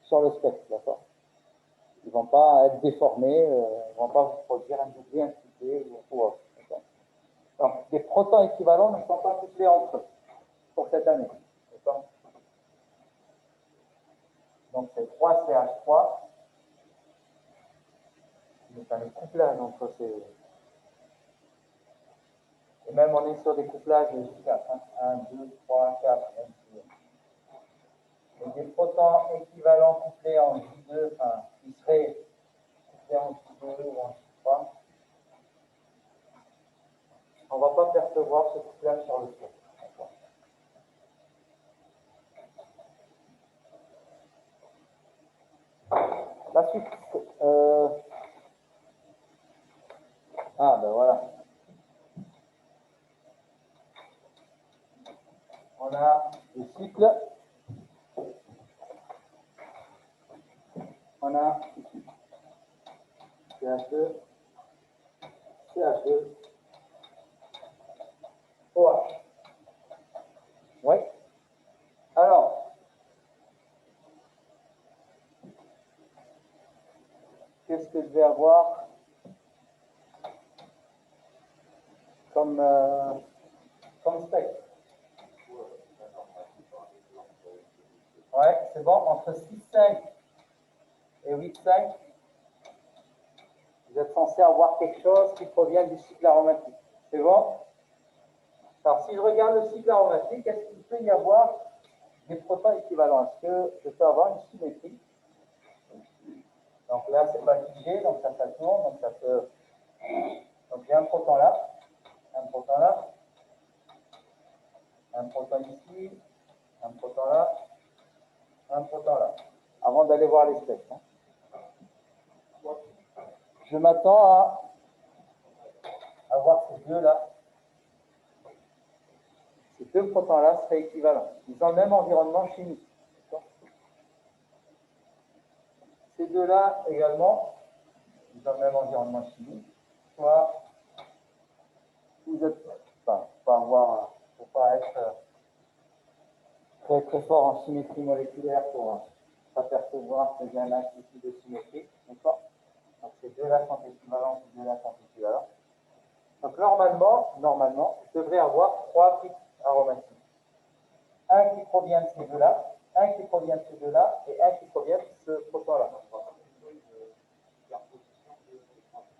sur le spectre, d'accord? Ils ne vont pas être déformés, ils ne vont pas vous produire un doublé incipé ou autre. Donc, des protons équivalents ne sont pas couplés entre eux pour cette année. Donc, c'est 3CH3. C'est un couplage entre ces. Et même, on est sur des couplages jusqu'à 1, 2, 3, 4. Et des protons équivalents couplés en J2, enfin, qui seraient couplés en J2 ou en J3. On ne va pas percevoir ce couplage sur le spectre. La suite. Ah, ben voilà. On a le cycle. On a CH2, CH2, OH. Oui. Alors, qu'est-ce que je vais avoir comme spectre? Ouais, c'est bon. Entre 6,5 et 8,5, vous êtes censé avoir quelque chose qui provient du cycle aromatique. C'est bon? Alors, si je regarde le cycle aromatique, est-ce qu'il peut y avoir des protons équivalents? Est-ce que je peux avoir une symétrie? Donc là, c'est pas figé, donc ça tourne, donc ça peut. Donc j'ai un proton là, un proton là, un proton ici, un proton là, un proton là. Avant d'aller voir les spectres. Hein. Je m'attends à avoir ces deux-là. Ces deux protons-là seraient équivalents. Ils ont le même environnement chimique. Ces deux-là également, ils ont le même environnement chimique. soit vous êtes, enfin, faut pas être très très fort en symétrie moléculaire pour s'apercevoir que j'ai un axe ici de symétrie, d'accord? Donc ces deux-là sont équivalents, ces deux-là sont équivalents. Donc normalement, je devrais avoir trois pics aromatiques. Un qui provient de ces deux-là, un qui provient de ces deux-là, et un qui provient de ce proton-là.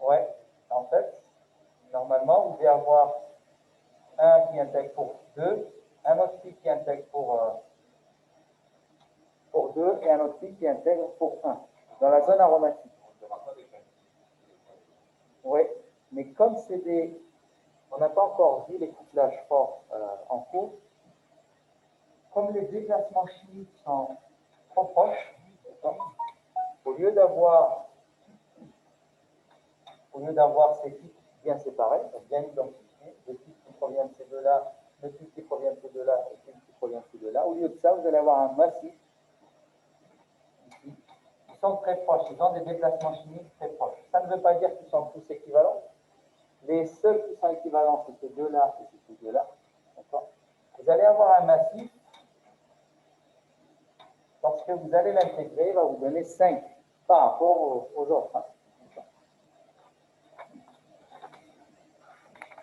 Ouais, en fait, normalement, vous devez avoir un qui intègre pour 2, un autre pic qui intègre pour 2 et un autre pic qui intègre pour 1 dans la zone aromatique. Oui, mais comme c'est des... On n'a pas encore vu les couplages forts en cours, comme les déplacements chimiques sont trop proches, au lieu d'avoir ces pics bien séparés, bien identifiés, le pic qui provient de ces deux-là, le pic qui provient de ces deux-là et le pic qui provient de ces deux-là, au lieu de ça, vous allez avoir un massif ici. Ils sont très proches, ils ont des déplacements chimiques très proches. Ça ne veut pas dire qu'ils sont tous équivalents. Les seuls qui sont équivalents, c'est ces deux-là et ces deux-là. Vous allez avoir un massif. Lorsque vous allez l'intégrer, il va vous donner 5 par rapport aux autres.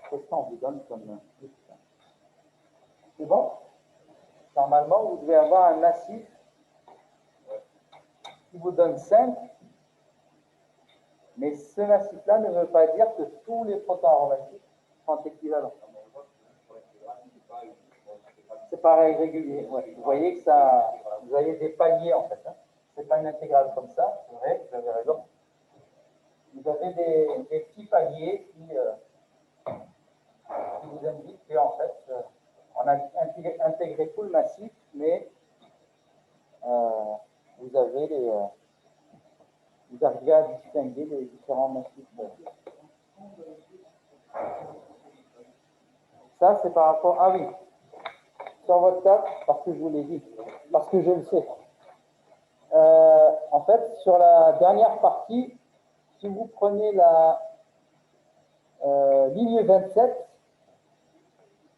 Qu'est-ce qu'on vous donne comme... C'est bon? Normalement, vous devez avoir un massif qui vous donne 5, mais ce massif-là ne veut pas dire que tous les protons aromatiques sont équivalents. C'est pareil régulier. Ouais. Vous voyez que ça, vous avez des paliers en fait. Hein. Ce n'est pas une intégrale comme ça, c'est vrai, vous avez raison. Vous avez des petits paliers qui vous indiquent qu'en fait, on a intégré tout le massif, mais vous avez vous arrivez à distinguer les différents massifs. Ça, c'est par rapport... Ah oui, sur votre table, parce que je vous l'ai dit, parce que je le sais. En fait, sur la dernière partie, si vous prenez la ligne 27,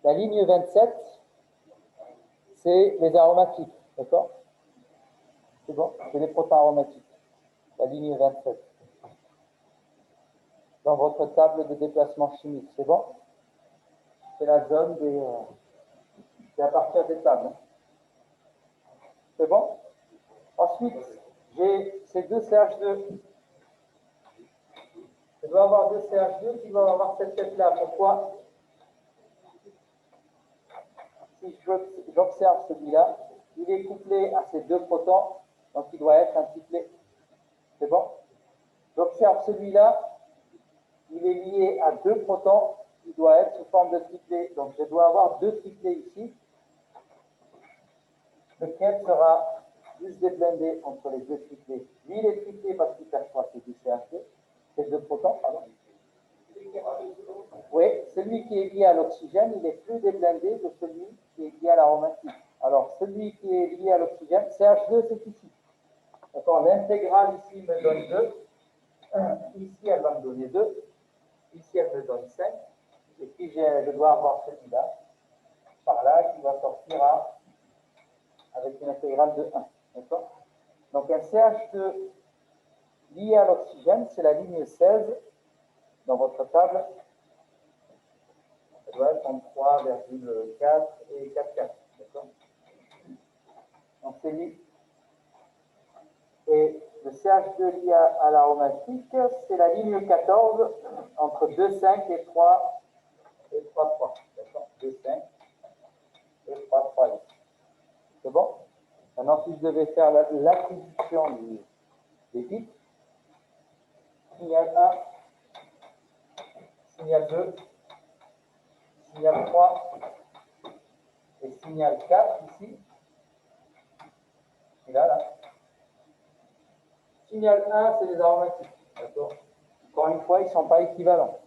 la ligne 27, c'est les aromatiques, d'accord? C'est bon? C'est les protons aromatiques, la ligne 27. Dans votre table de déplacement chimique, c'est bon? C'est la zone des... c'est à partir des tables. Hein. C'est bon? Ensuite, j'ai ces deux CH2. Je dois avoir deux CH2 qui vont avoir cette tête-là. Pourquoi? Si j'observe celui-là, il est couplé à ces deux protons, donc il doit être un triplet. C'est bon? J'observe celui-là, il est lié à deux protons, il doit être sous forme de triplet. Donc je dois avoir deux triplets ici, lequel sera juste déblindé entre les deux triplets. Lui, il est triplé parce qu'il perçoit ces deux CH2, ces deux protons, pardon. Oui, celui qui est lié à l'oxygène, il est plus déblindé que celui qui est lié à l'aromatique. Alors, celui qui est lié à l'oxygène, CH2, c'est ici. D'accord, l'intégrale ici me donne 2. Ici, elle va me donner 2. Ici, elle me donne 5. Et puis, je dois avoir celui-là, par là, qui va sortir avec une intégrale de 1. D'accord? Donc, un CH2 lié à l'oxygène, c'est la ligne 16 dans votre table. Ça doit être entre 3,4 et 4,4. D'accord? Donc, c'est lui. Et le CH2 lié à l'aromatique, c'est la ligne 14 entre 2,5 et 3 et 3,3. D'accord? 2,5 et 3,3. C'est bon? Maintenant, si je devais faire l'attribution des pics, signal 1, signal 2, signal 3 et signal 4 ici. Et là. Signal 1, c'est les aromatiques. D'accord? Encore une fois, ils ne sont pas équivalents.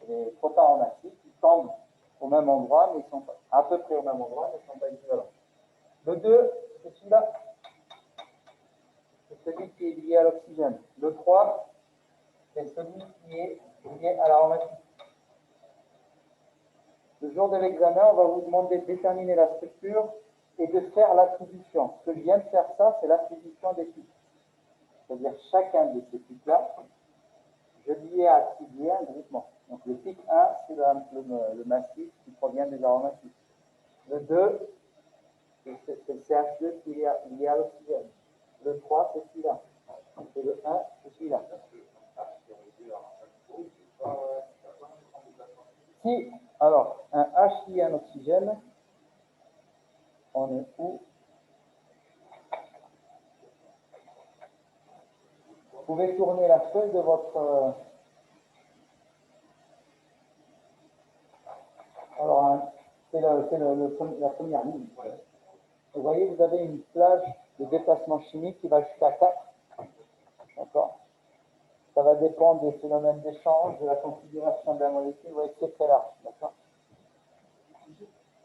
Les protons aromatiques, ils tombent au même endroit, mais ils sont à peu près au même endroit, mais ils ne sont pas équivalents. Le 2, c'est celui-là. C'est celui qui est lié à l'oxygène. Le 3, c'est celui qui est liées à l'aromatique. Le jour de l'examen, on va vous demander de déterminer la structure et de faire l'attribution. Ce que je viens de faire, ça, c'est l'attribution des pics. C'est-à-dire chacun de ces pics-là, je lui ai attribué un groupement. Donc le pic 1, c'est le massif qui provient des aromatiques. Le 2, c'est le CH2 qui est lié à l'oxygène. Le 3, c'est celui-là. Et le 1, c'est celui-là. Si, alors, un H lié à un oxygène, on est où? Vous pouvez tourner la feuille de votre... alors, c'est la première ligne. Vous voyez, vous avez une plage de déplacement chimique qui va jusqu'à 4. D'accord? Ça va dépendre des phénomènes d'échange, de la configuration de la molécule. Vous voyez que c'est très large. D'accord?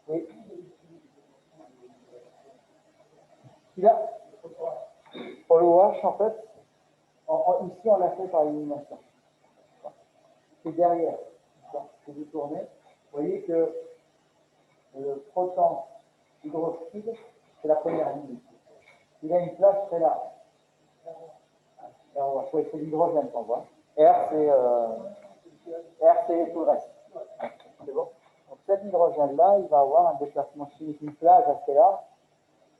Oui. Là, pour le OH, en fait, ici, on l'a fait par élimination. C'est derrière. Si vous tournez, vous voyez que le proton hydroxyde, c'est la première ligne. Il a une plage très large. Oui, c'est l'hydrogène qu'on voit. R, c'est tout le reste. C'est bon? Donc cet hydrogène-là, il va avoir un déplacement chimique, une plage assez large,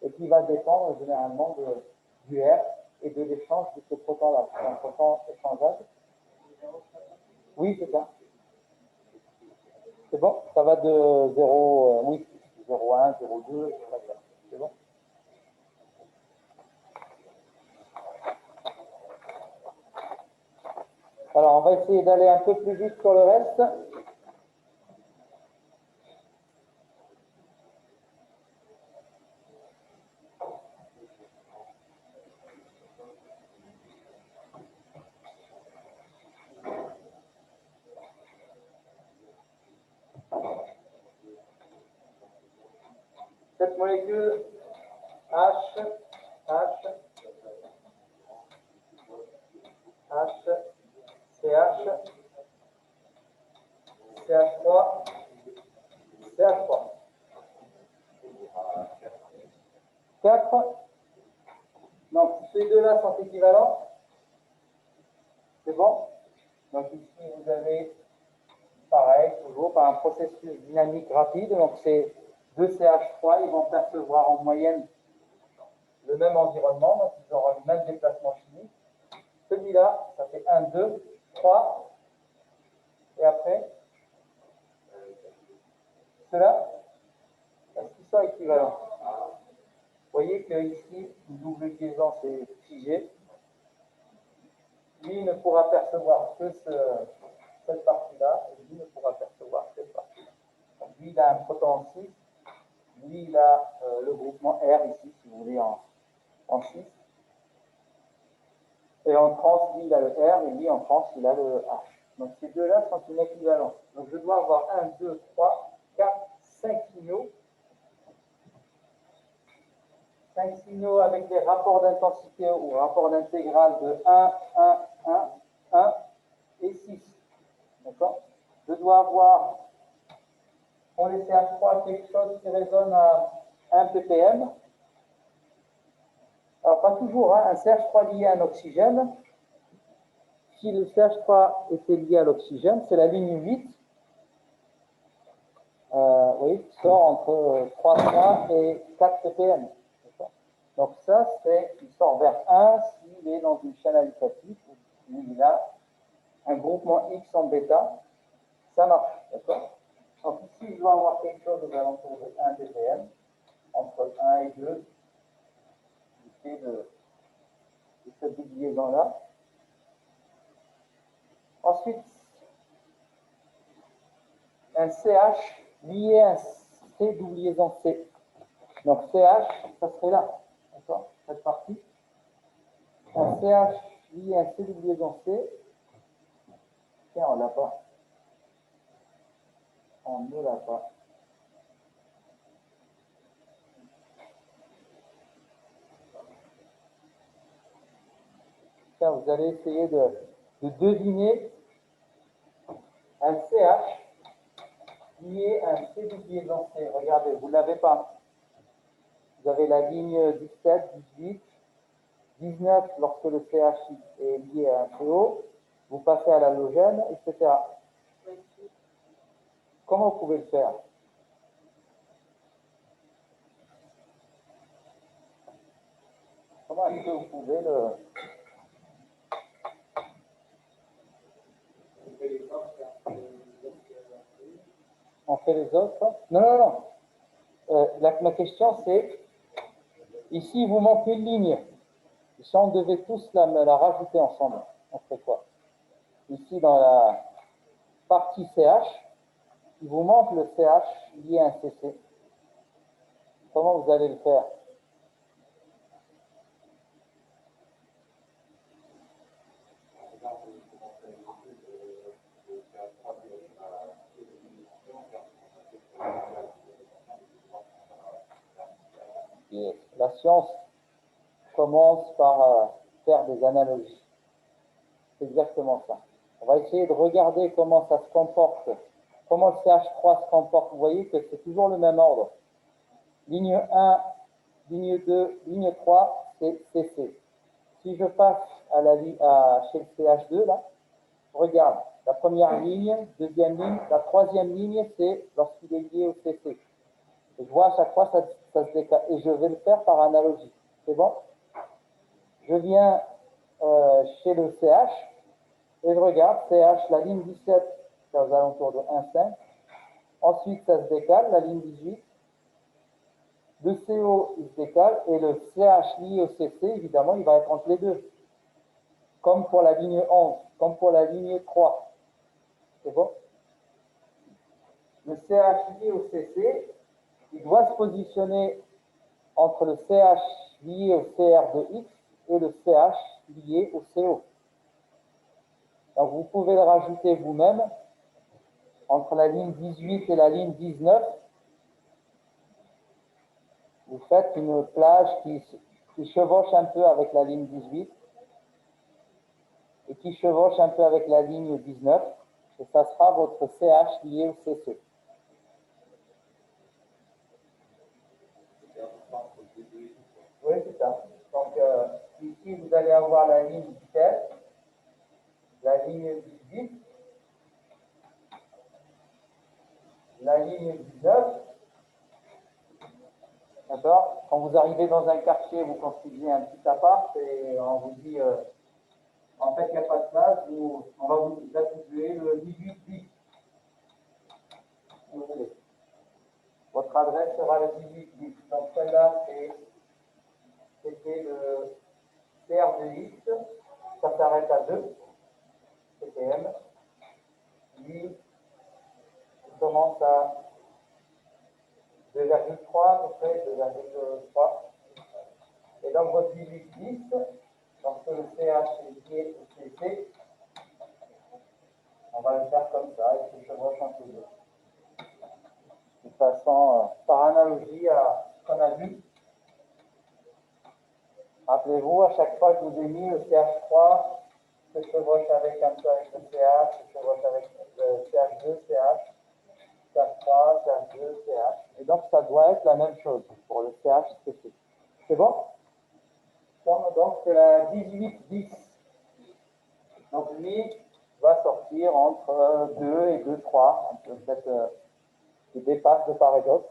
et qui va dépendre généralement du R et de l'échange de ce proton-là. C'est un proton échangeable. Oui, c'est ça. C'est bon? Ça va de 0, oui, 0,1, 0,2, c'est bon? Alors, on va essayer d'aller un peu plus vite sur le reste. Cette molécule H, CH, CH3, CH3. 4. Donc, ces deux-là sont équivalents. C'est bon? Donc, ici, vous avez, pareil, toujours par un processus dynamique rapide. Donc, ces deux CH3, ils vont percevoir en moyenne le même environnement. Donc, ils auront le même déplacement chimique. Celui-là, ça fait 1, 2, 3. Et après, ceux-là, est-ce qu'ils sont équivalents? Vous voyez qu'ici, une double liaison, c'est figé. Lui, il ne pourra percevoir que cette partie-là, et lui ne pourra percevoir cette partie-là. Donc, lui, il a un proton 6, lui, il a le groupement R ici, si vous voulez, en 6. Et en trans, lui, il a le R, et lui, en trans, il a le H. Donc, ces deux-là sont inéquivalents. Donc, je dois avoir 1, 2, 3, 4, 5 signaux. 5 signaux avec des rapports d'intensité ou rapports d'intégrale de 1, 1, 1, 1 et 6. D'accord? Je dois avoir, pour les CH3, quelque chose qui résonne à 1 ppm. Alors, pas toujours, hein, un CH3 lié à un oxygène. Si le CH3 était lié à l'oxygène, c'est la ligne 8. Oui, qui sort entre 3,3 et 4 ppm. Donc ça, il sort vers 1 s'il est dans une chaîne aliphatique, où il a un groupement X en bêta, ça marche, d'accord? Donc ici, je dois avoir quelque chose aux alentours de 1 ppm, entre 1 et 2, du fait de cette liaison-là. Ensuite, un CH lié à un C double liaison C. Donc CH, ça serait là, d'accord? Cette partie. Un CH lié à un C double liaison C. Tiens, on ne l'a pas. On ne l'a pas. Tiens, vous allez essayer de deviner CH lié à un C de liaison C. Regardez, vous ne l'avez pas. Vous avez la ligne 17, 18, 19 lorsque le CH est lié à un CO. Vous passez à l'halogène, etc. Comment vous pouvez le faire? Comment est-ce que vous pouvez le... On fait les autres? Non, non, non. Ma question c'est, ici il vous manque une ligne. Si on devait tous la rajouter ensemble, on ferait quoi? Ici dans la partie CH, il vous manque le CH lié à un CC. Comment vous allez le faire? Et la science commence par faire des analogies. C'est exactement ça. On va essayer de regarder comment ça se comporte, comment le CH3 se comporte. Vous voyez que c'est toujours le même ordre. Ligne 1, ligne 2, ligne 3, c'est CC. Si je passe chez le CH2, là, regarde, la première ligne, deuxième ligne, la troisième ligne, c'est lorsqu'il est lié au CC. Et je vois à chaque fois, ça se décale. Et je vais le faire par analogie. C'est bon? Je viens chez le CH et je regarde CH, la ligne 17, c'est aux alentours de 1,5. Ensuite, ça se décale, la ligne 18. Le CO, il se décale et le CH lié au CC, évidemment, il va être entre les deux. Comme pour la ligne 11, comme pour la ligne 3. C'est bon? Le CH lié au CC, il doit se positionner entre le CH lié au CR de X et le CH lié au CO. Donc vous pouvez le rajouter vous-même entre la ligne 18 et la ligne 19. Vous faites une plage qui chevauche un peu avec la ligne 18 et qui chevauche un peu avec la ligne 19. Et ça sera votre CH lié au CC. Oui, c'est ça. Donc, ici, vous allez avoir la ligne 17, la ligne 18, la ligne 19. D'accord? Quand vous arrivez dans un quartier, vous construisez un petit appart et on vous dit, en fait, il n'y a pas de place, on va vous attribuer le 18 bis. Si vous voulez. Votre adresse sera le 18 bis. Donc, celle-là, c'était le CR de X. Ça s'arrête à 2 ppm. Lui, il commence à 2,3 à peu près, 2,3. Et donc votre 18,10, lorsque le CH est lié au CC, on va le faire comme ça, et se chevauche entre les deux. De façon, par analogie à ce qu'on a vu. Rappelez-vous, à chaque fois que je vous ai mis le CH3, se chevauche avec un peu avec le CH, se chevauche avec le CH2, CH, CH3, CH2, CH. Et donc ça doit être la même chose pour le CH, CC. C'est bon? Donc c'est la 18-10. Donc lui va sortir entre 2 et 2,3. Peut-être il dépasse de part et d'autre.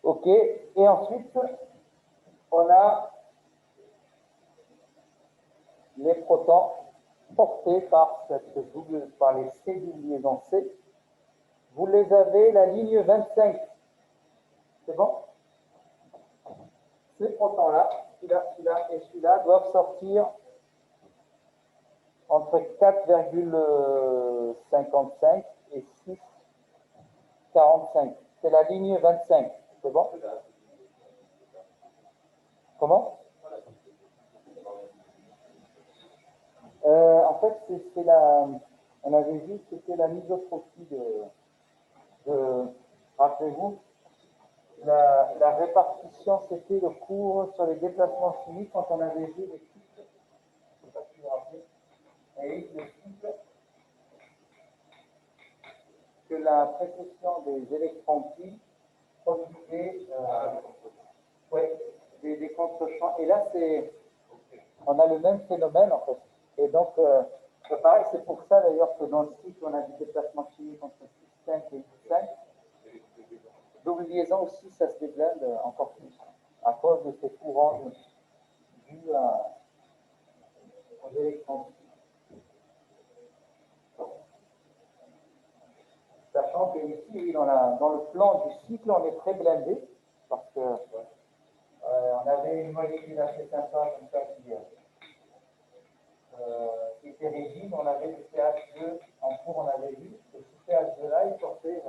Ok. Et ensuite, on a les protons portés par les C de liaison C. Vous les avez, la ligne 25. C'est bon? Ces protons-là, celui-là et celui-là, doivent sortir entre 4,55 et 6,45. C'est la ligne 25. C'est bon? Comment? En fait, on avait vu que c'était la misotropie rappelez-vous, la répartition, c'était le cours sur les déplacements chimiques quand on avait vu les cycles. Je ne sais pas si vous vous rappelez. Et le cycle que la précession des électrons pi produisait des contre-champs. Et là, on a le même phénomène, en fait. Et donc, pareil, c'est pour ça d'ailleurs que dans le cycle, on a des déplacements chimiques entre 6,5 et 8,5. Double liaison aussi, ça se déblinde encore plus, à cause de ces courants dus aux électrons. Sachant que ici, oui, dans le plan du cycle, on est très blindé, parce que on avait une molécule assez sympa comme ça qui était rigide, on avait du CH2 en cours, on avait vu, et ce CH2-là, il sortait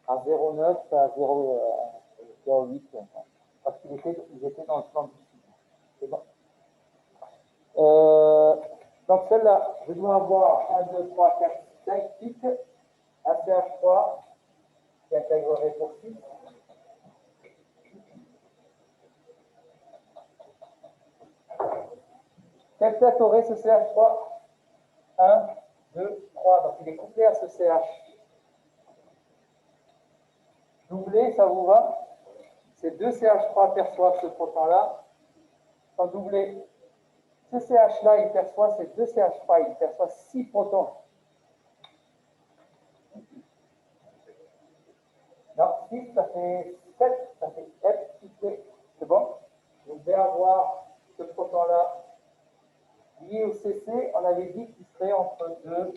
à 0,9 à 0,8, parce qu'ils étaient dans le plan du cycle. C'est bon. Donc celle-là, je dois avoir 1, 2, 3, 4, 5 pics, un CH3 qui intégrerait pour 6. Quelle tête aurait ce CH3? 1, 2, 3. Donc il est couplé à ce CH. Doublé, ça vous va? Ces deux CH3 perçoivent ce proton-là. Sans doubler, ce CH-là, il perçoit ces deux CH3, il perçoit 6 protons. Non, 6, ça fait 7, ça fait F. C'est bon? Vous devez avoir ce proton-là lié au CC. On avait dit qu'il serait entre 2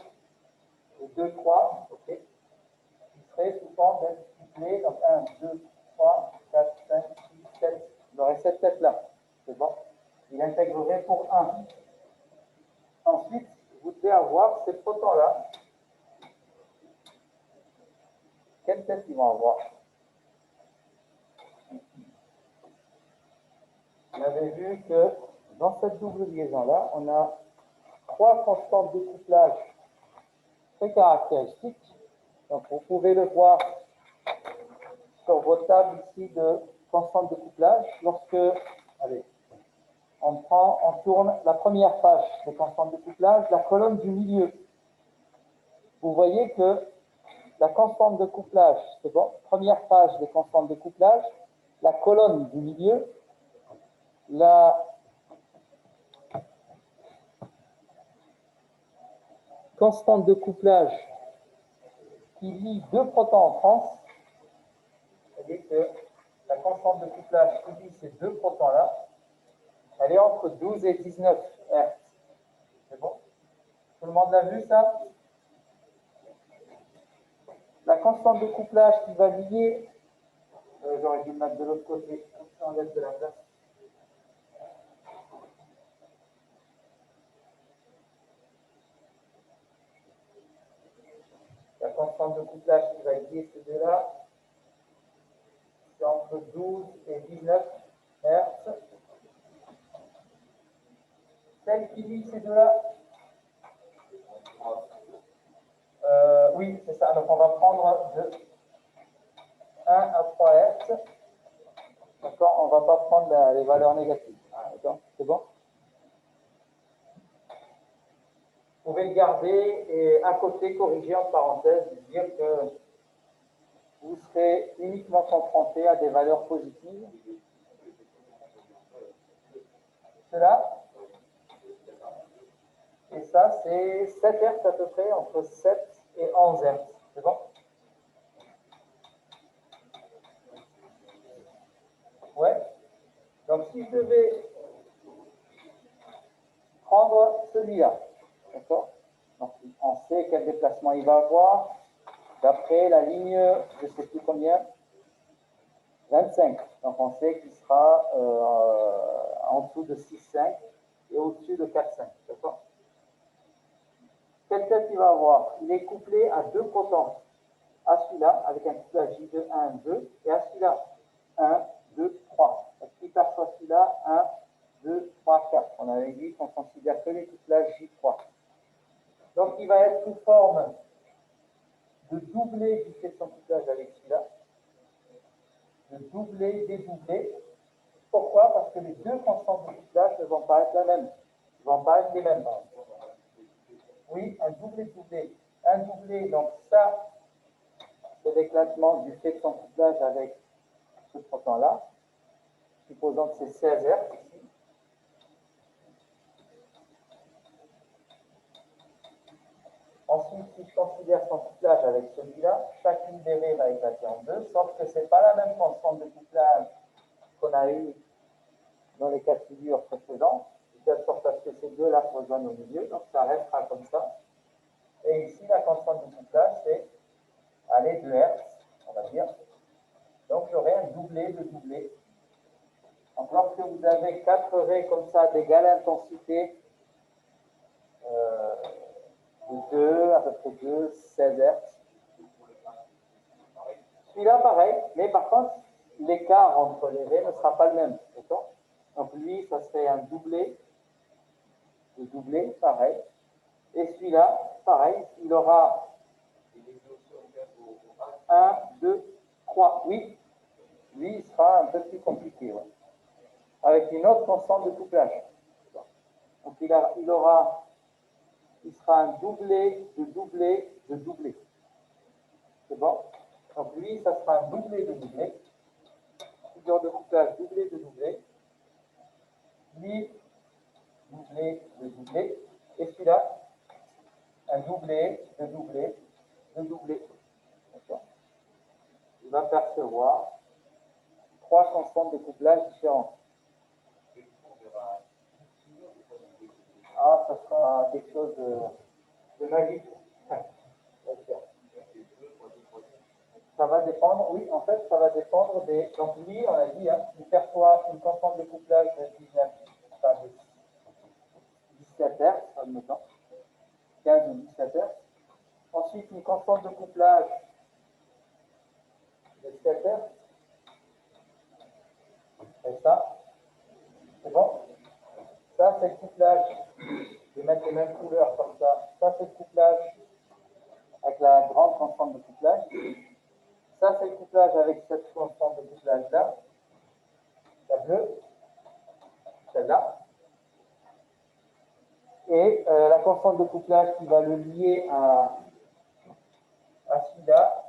et 2, 3. Ok. Il serait sous forme d'être donc 1, 2, 3, 4, 5, 6, 7. Il aurait cette tête-là. C'est bon? Il intégrerait pour 1. Ensuite, vous devez avoir ces protons-là. Quelle tête ils vont avoir? On avait vu que dans cette double liaison-là, on a 3 constantes de couplage très caractéristiques. Donc, vous pouvez le voir sur vos tables ici de constantes de couplage. Lorsque, allez, on tourne la première page des constantes de couplage, la colonne du milieu. Vous voyez que la constante de couplage, c'est bon, première page des constantes de couplage, la colonne du milieu, la constante de couplage qui lie deux protons en trans, c'est-à-dire que la constante de couplage qui lie ces deux protons-là, elle est entre 12 et 19 Hz. C'est bon? Tout le monde l'a vu, ça? La constante de couplage qui va lier, j'aurais dû le mettre de l'autre côté, comme ça on laisse de la place. La constante de couplage qui va lier ces deux-là, c'est entre 12 et 19 Hz. Celle qui lie ces deux-là, oui, c'est ça. Donc on va prendre de 1 à 3 Hz. D'accord? On ne va pas prendre les valeurs négatives. D'accord? C'est bon? Vous pouvez le garder et à côté corriger en parenthèse, dire que vous serez uniquement confronté à des valeurs positives. Cela, et ça, c'est 7 Hz à peu près, entre 7 et 11 Hz. C'est bon? Ouais. Donc, si je devais prendre celui-là, d'accord? Donc, on sait quel déplacement il va avoir. D'après la ligne, je ne sais plus combien, 25. Donc, on sait qu'il sera en dessous de 6,5 et au-dessus de 4,5. D'accord? Quelle tête il va avoir? Il est couplé à deux protons. À celui-là, avec un couplage J2, 1, 2, et à celui-là, 1, 2, 3. Est-ce qu'il perçoit celui-là? 1, 2, 3, 4. On avait dit qu'on considère que les couplages J3. Donc, il va être sous forme de doubler du fait de son couplage avec celui-là, de doubler, dédoubler. Pourquoi? Parce que les deux constantes de couplage ne vont pas être la même. Ils ne vont pas être les mêmes. Oui, un doublé doublé. Un doublé, donc ça, ce déclassement du fait de son couplage avec ce proton-là, supposons que c'est 16 Hertz ici. Ensuite, si je considère son couplage avec celui-là, chacune des raies va éclater en deux, sauf que ce n'est pas la même constante de couplage qu'on a eu dans les cas de figure précédents, de telle sorte à ce que ces deux-là se rejoignent au milieu, donc ça restera comme ça. Et ici, la constante de couplage, c'est, allez, 2 Hertz, on va dire. Donc j'aurai un doublé de doublé. Donc lorsque vous avez 4 raies comme ça d'égale intensité, de 2, à peu près 2, 16 Hertz. Celui-là, pareil, mais par contre, l'écart entre les raies ne sera pas le même. Donc lui, ça serait un doublé, de doublé, pareil. Et celui-là, pareil, il aura 1, 2, 3. Oui, lui, il sera un peu plus compliqué, ouais. Avec une autre constante de couplage. Donc il sera un doublé, de doublé, de doublé. C'est bon? Donc lui, ça sera un doublé de doublé. Figure de couplage doublé de doublé. Lui, doublé de doublé. Et celui-là, un doublé de doublé de doublé. Il va percevoir 3 constantes de couplage différentes. Ah, ça sera quelque chose de magique. Ça va dépendre, oui, en fait, ça va dépendre des. Donc, lui, on a dit, hein, il perçoit une constante de couplage de 17 Hz, admettons, 15 ou 17 Hz. Ensuite, une constante de couplage de 7 Hz. Et ça, c'est bon. Ça, c'est le couplage. Je vais mettre les mêmes couleurs comme ça. Ça, c'est le couplage avec la grande constante de couplage. Ça, c'est le couplage avec cette constante de couplage-là. La bleue, celle-là. Et la constante de couplage qui va le lier à celui-là,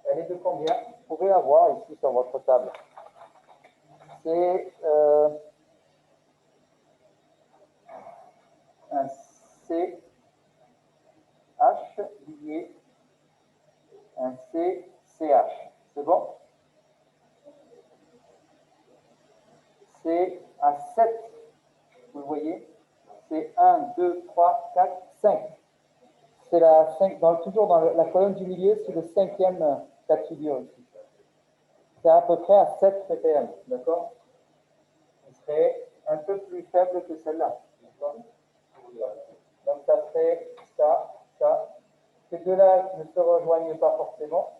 elle est de combien? Vous pouvez la voir ici sur votre table. C'est un CH lié à un CCH. C'est bon? C'est à 7. Vous le voyez? C'est 1, 2, 3, 4, 5. C'est la 5, toujours dans la colonne du milieu, c'est le 5e cas de figure ici. C'est à peu près à 7 ppm, d'accord? Il serait un peu plus faible que celle-là. Donc ça serait ça, ça. Ces deux-là ne se rejoignent pas forcément.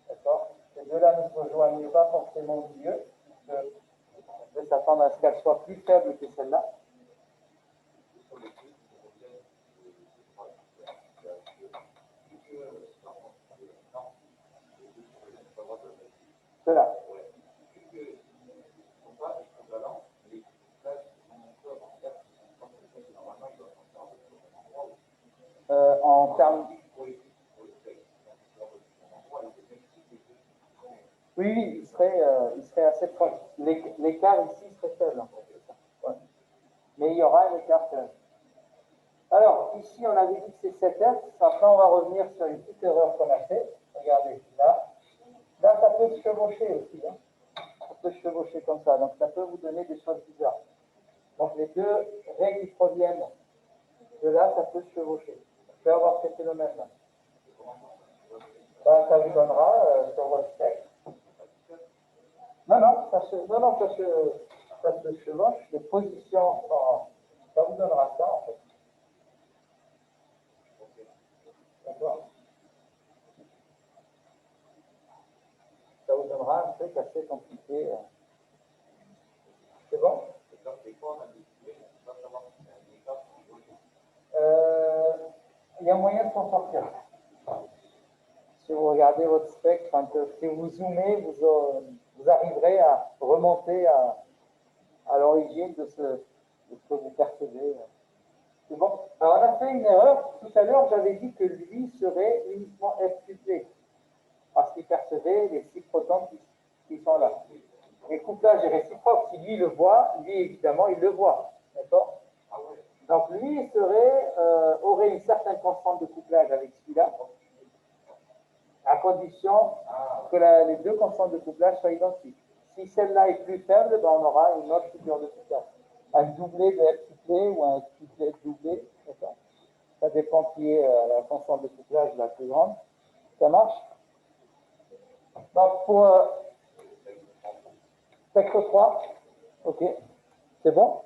D'accord? Ces deux-là ne se rejoignent pas forcément au milieu. On peut s'attendre à ce qu'elle soit plus faible que celle-là. Cela. En termes. Oui, il serait assez proche. L'écart ici serait faible. En fait. Ouais. Mais il y aura un écart faible. Alors, ici, on avait dit que c'est 7 Hz. Après, on va revenir sur une petite erreur qu'on a faite. Regardez, là. Là, ça peut se chevaucher aussi. Hein. Ça peut se chevaucher comme ça. Donc, ça peut vous donner des choses bizarres. Donc, les deux raies qui proviennent de là, ça peut se chevaucher. Ça peut avoir ces phénomènes-là. Ben, ça vous donnera sur votre texte. Non, ça se chevauche. Les positions, ça vous donnera ça, en fait. D'accord? Ça vous donnera un truc assez compliqué. C'est bon? Il y a moyen de s'en sortir. Si vous regardez votre spectre, si vous zoomez, vous arriverez à remonter à l'origine de ce que vous percevez. C'est bon? Alors, on a fait une erreur. Tout à l'heure, j'avais dit que lui serait uniquement F couplé, parce qu'il percevait les 6 protons qui sont là. Et couplage est réciproque. Si lui le voit, lui, évidemment, il le voit. D'accord? Donc, lui aurait une certaine constante de couplage avec celui-là, à condition que les deux constantes de couplage soient identiques. Si celle-là est plus faible, ben on aura une autre figure de couplage. Un doublé de F couplé ou un triplet doublé. D'accord? Ça dépend qui est la constante de couplage la plus grande. Ça marche? Donc, pour spectre 3, ok, c'est bon?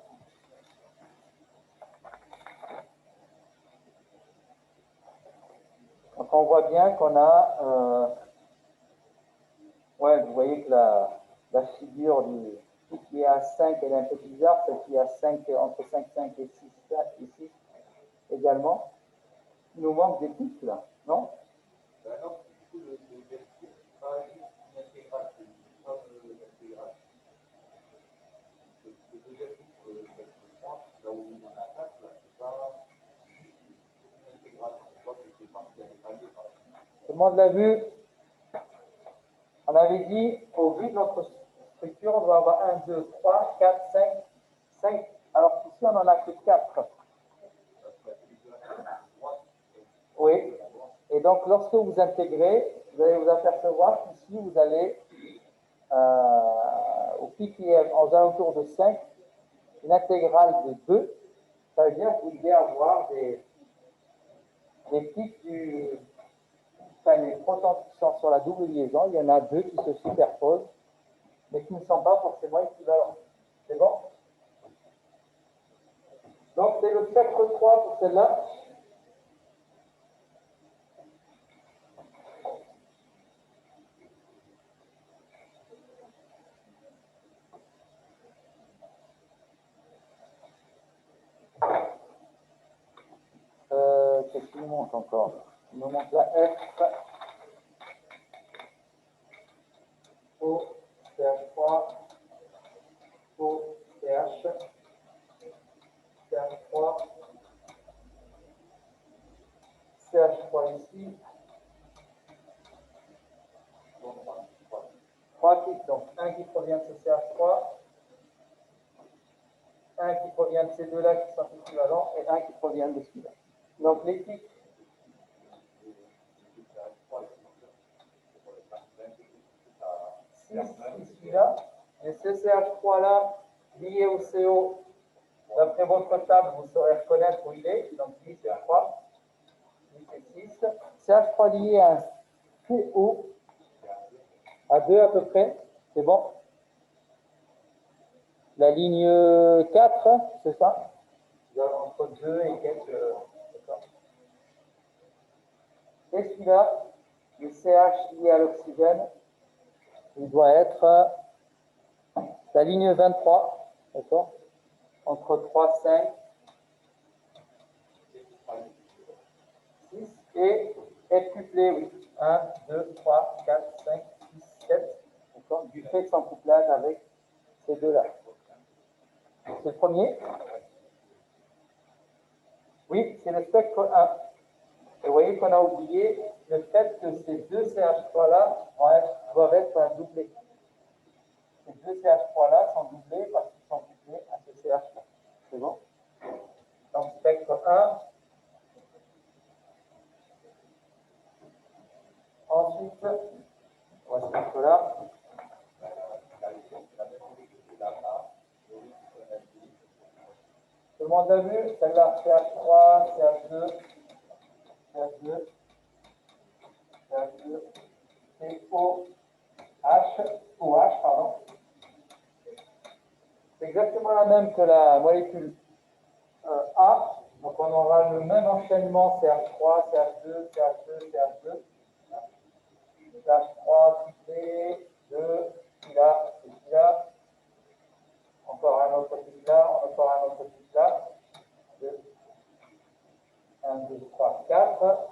Donc, on voit bien qu'on a... ouais, vous voyez que la figure qui est à 5, elle est un peu bizarre. Celle qui est à 5, entre 5, 5 et 6, 6 également. Il nous manque des pics, là, non? Non, du coup, le pas juste une intégrale, c'est pas l'intégrale. Le deuxième pic, le 3, là où il y en a 4, là, c'est pas une intégrale. Je crois que c'est parti à l'évaluer, par exemple. Tout le monde l'a vu? On avait dit, au vu de notre structure, on doit avoir 1, 2, 3, 4, 5, 5. Alors qu'ici, on n'en a que 4. Oui. Et donc, lorsque vous intégrez, vous allez vous apercevoir qu'ici, vous allez, au pic qui est aux alentours de 5, une intégrale de 2. Ça veut dire que vous devez avoir des pics enfin, les protons qui sont sur la double liaison. Il y en a 2 qui se superposent, mais qui ne sont pas forcément équivalents. C'est bon? Donc, c'est le spectre 3 pour celle-là. Qu'est-ce qu'il nous manque encore? Il nous manque la F, O, CH3, O, CH, CH3, CH3 ici. 3 types, donc un qui provient de ce CH3, un qui provient de ces deux-là qui sont équivalents, et un qui provient de celui-là. Donc les types. 6 celui-là, et ce CH3-là, lié au CO, d'après votre table, vous saurez reconnaître où il est, donc 10 et 3, 10 et 6. CH3 lié à un CO, à 2 à peu près, c'est bon. La ligne 4, c'est ça? Entre 2 et quelques. D'accord. Et celui-là, le CH lié à l'oxygène, il doit être la ligne 23, d'accord? Entre 3, 5, 6 et être couplé, oui. 1, 2, 3, 4, 5, 6, 7, d'accord? Du fait de son couplage avec ces deux-là. C'est le premier? Oui, c'est le spectre 1. Et vous voyez qu'on a oublié le fait que ces deux CH3-là doivent être un doublé. Ces deux CH3-là sont doublés parce qu'ils sont couplés à ce CH3. C'est bon? Donc, spectre 1. Ensuite, on va se mettre là. Tout le monde a vu? Celle-là, CH3, CH2, CH2, CH2, OH, pardon. C'est exactement la même que la molécule A. Donc on aura le même enchaînement CH3, CH2, CH2, CH2. CH3, triplé, 2, celui-là, et celui-là. Encore un autre type là, encore un autre type là. 2, 1, 2, 3, 4.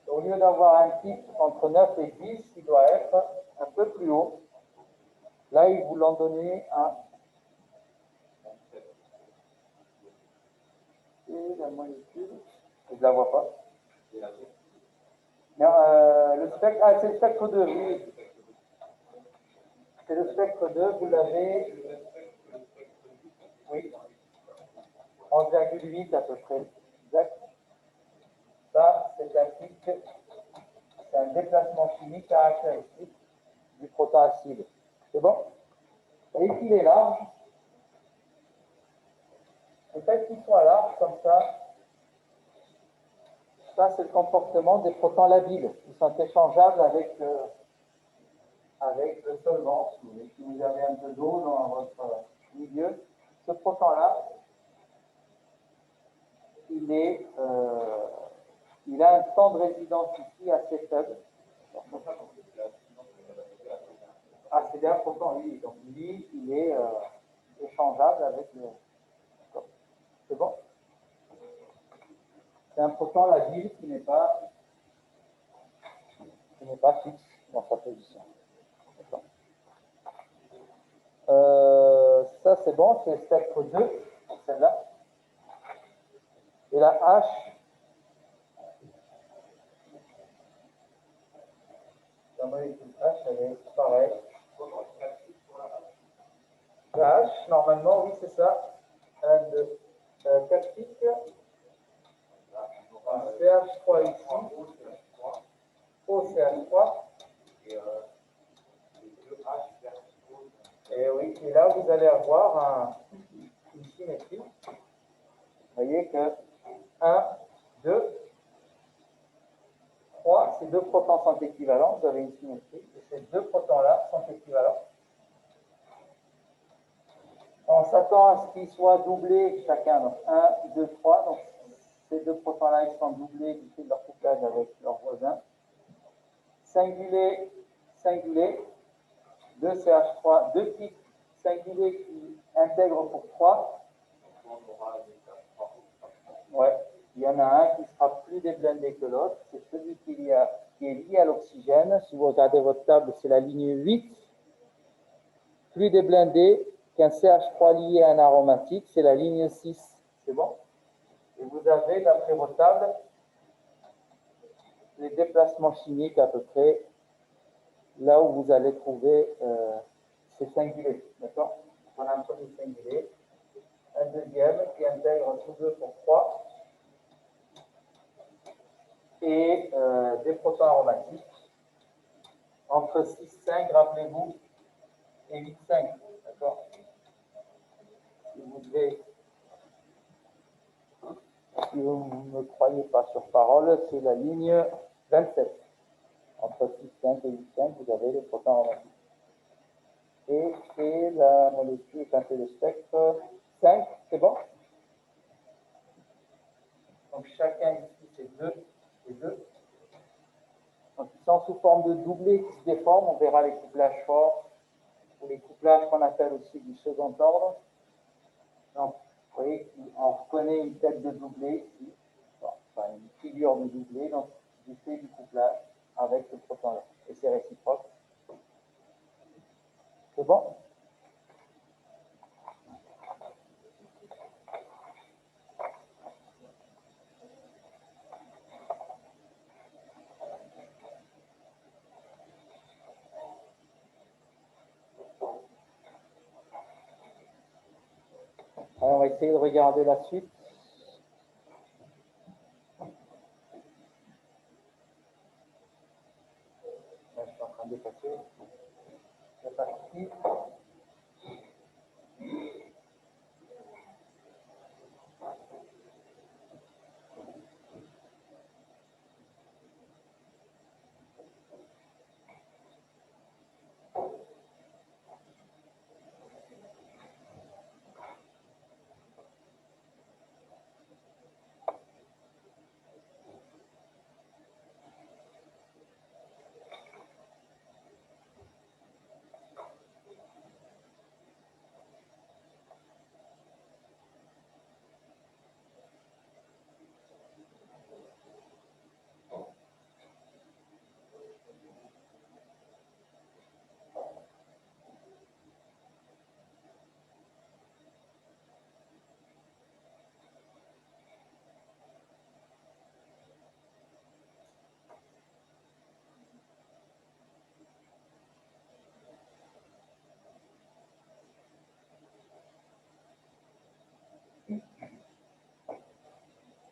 Au lieu d'avoir un type entre 9 et 10, il doit être un peu plus haut. Là, ils vous l'ont donné un. c'est la molécule? Je ne la vois pas. Non, le spectre, ah, c'est le spectre 2, oui. C'est le spectre 2, vous l'avez, oui, 11,8 à peu près. Exact. Ça, c'est un déplacement chimique caractéristique du proton acide. C'est bon? Vous voyez qu'il est large. Le fait qu'il soit large comme ça c'est le comportement des protons labiles qui sont échangeables avec le solvant. Si vous avez un peu d'eau dans votre milieu, ce proton-là, il a un temps de résidence ici assez faible. Ah, c'est bien un proton, oui. Donc lui, il est échangeable avec le. C'est bon? C'est un proton labile qui n'est pas fixe dans sa position. Ça c'est bon, c'est spectre 2, celle-là. Et la H, la molécule H, elle est pareille. La H, normalement, oui, c'est ça. Un, deux, calcique. CH3 ici. OCH3. Et oui, et là, vous allez avoir une symétrie. Vous voyez que 1, 2, 3, ces deux protons sont équivalents. Vous avez une symétrie. Et ces deux protons-là sont équivalents. On s'attend à ce qu'ils soient doublés chacun. Donc 1, 2, 3. Donc ces deux protons-là, ils sont doublés du fait de leur couplage avec leurs voisins. Singulier, singulier. 2 CH3, deux pics singuliers qui intègrent pour 3. Ouais. Il y en a un qui sera plus déblindé que l'autre. C'est celui qui est lié à l'oxygène. Si vous regardez votre table, c'est la ligne 8. Plus déblindé qu'un CH3 lié à un aromatique, c'est la ligne 6. C'est bon? Et vous avez, d'après votre table, les déplacements chimiques à peu près là où vous allez trouver ces singuliers. D'accord? On a un premier singulier, un deuxième qui intègre tous deux pour 3 et des protons aromatiques entre 6,5, rappelez-vous, et 8,5. D'accord? Si vous ne me croyez pas sur parole, c'est la ligne 27. Entre 6,5 et 8,5, vous avez les protons aromatiques. Et c'est la molécule, quand c'est le spectre 5, c'est bon? Donc chacun ici, c'est 2 et 2. Donc ils sont sous forme de doublés qui se déforment. On verra les couplages forts ou les couplages qu'on appelle aussi du second ordre. Donc, vous voyez, on reconnaît une tête de doublé ici, enfin une figure de doublé, donc du fait du couplage avec le proton-là. Et c'est réciproque. C'est bon? Alors, on va essayer de regarder la suite. Là, je suis en train de dépasser. C'est parti.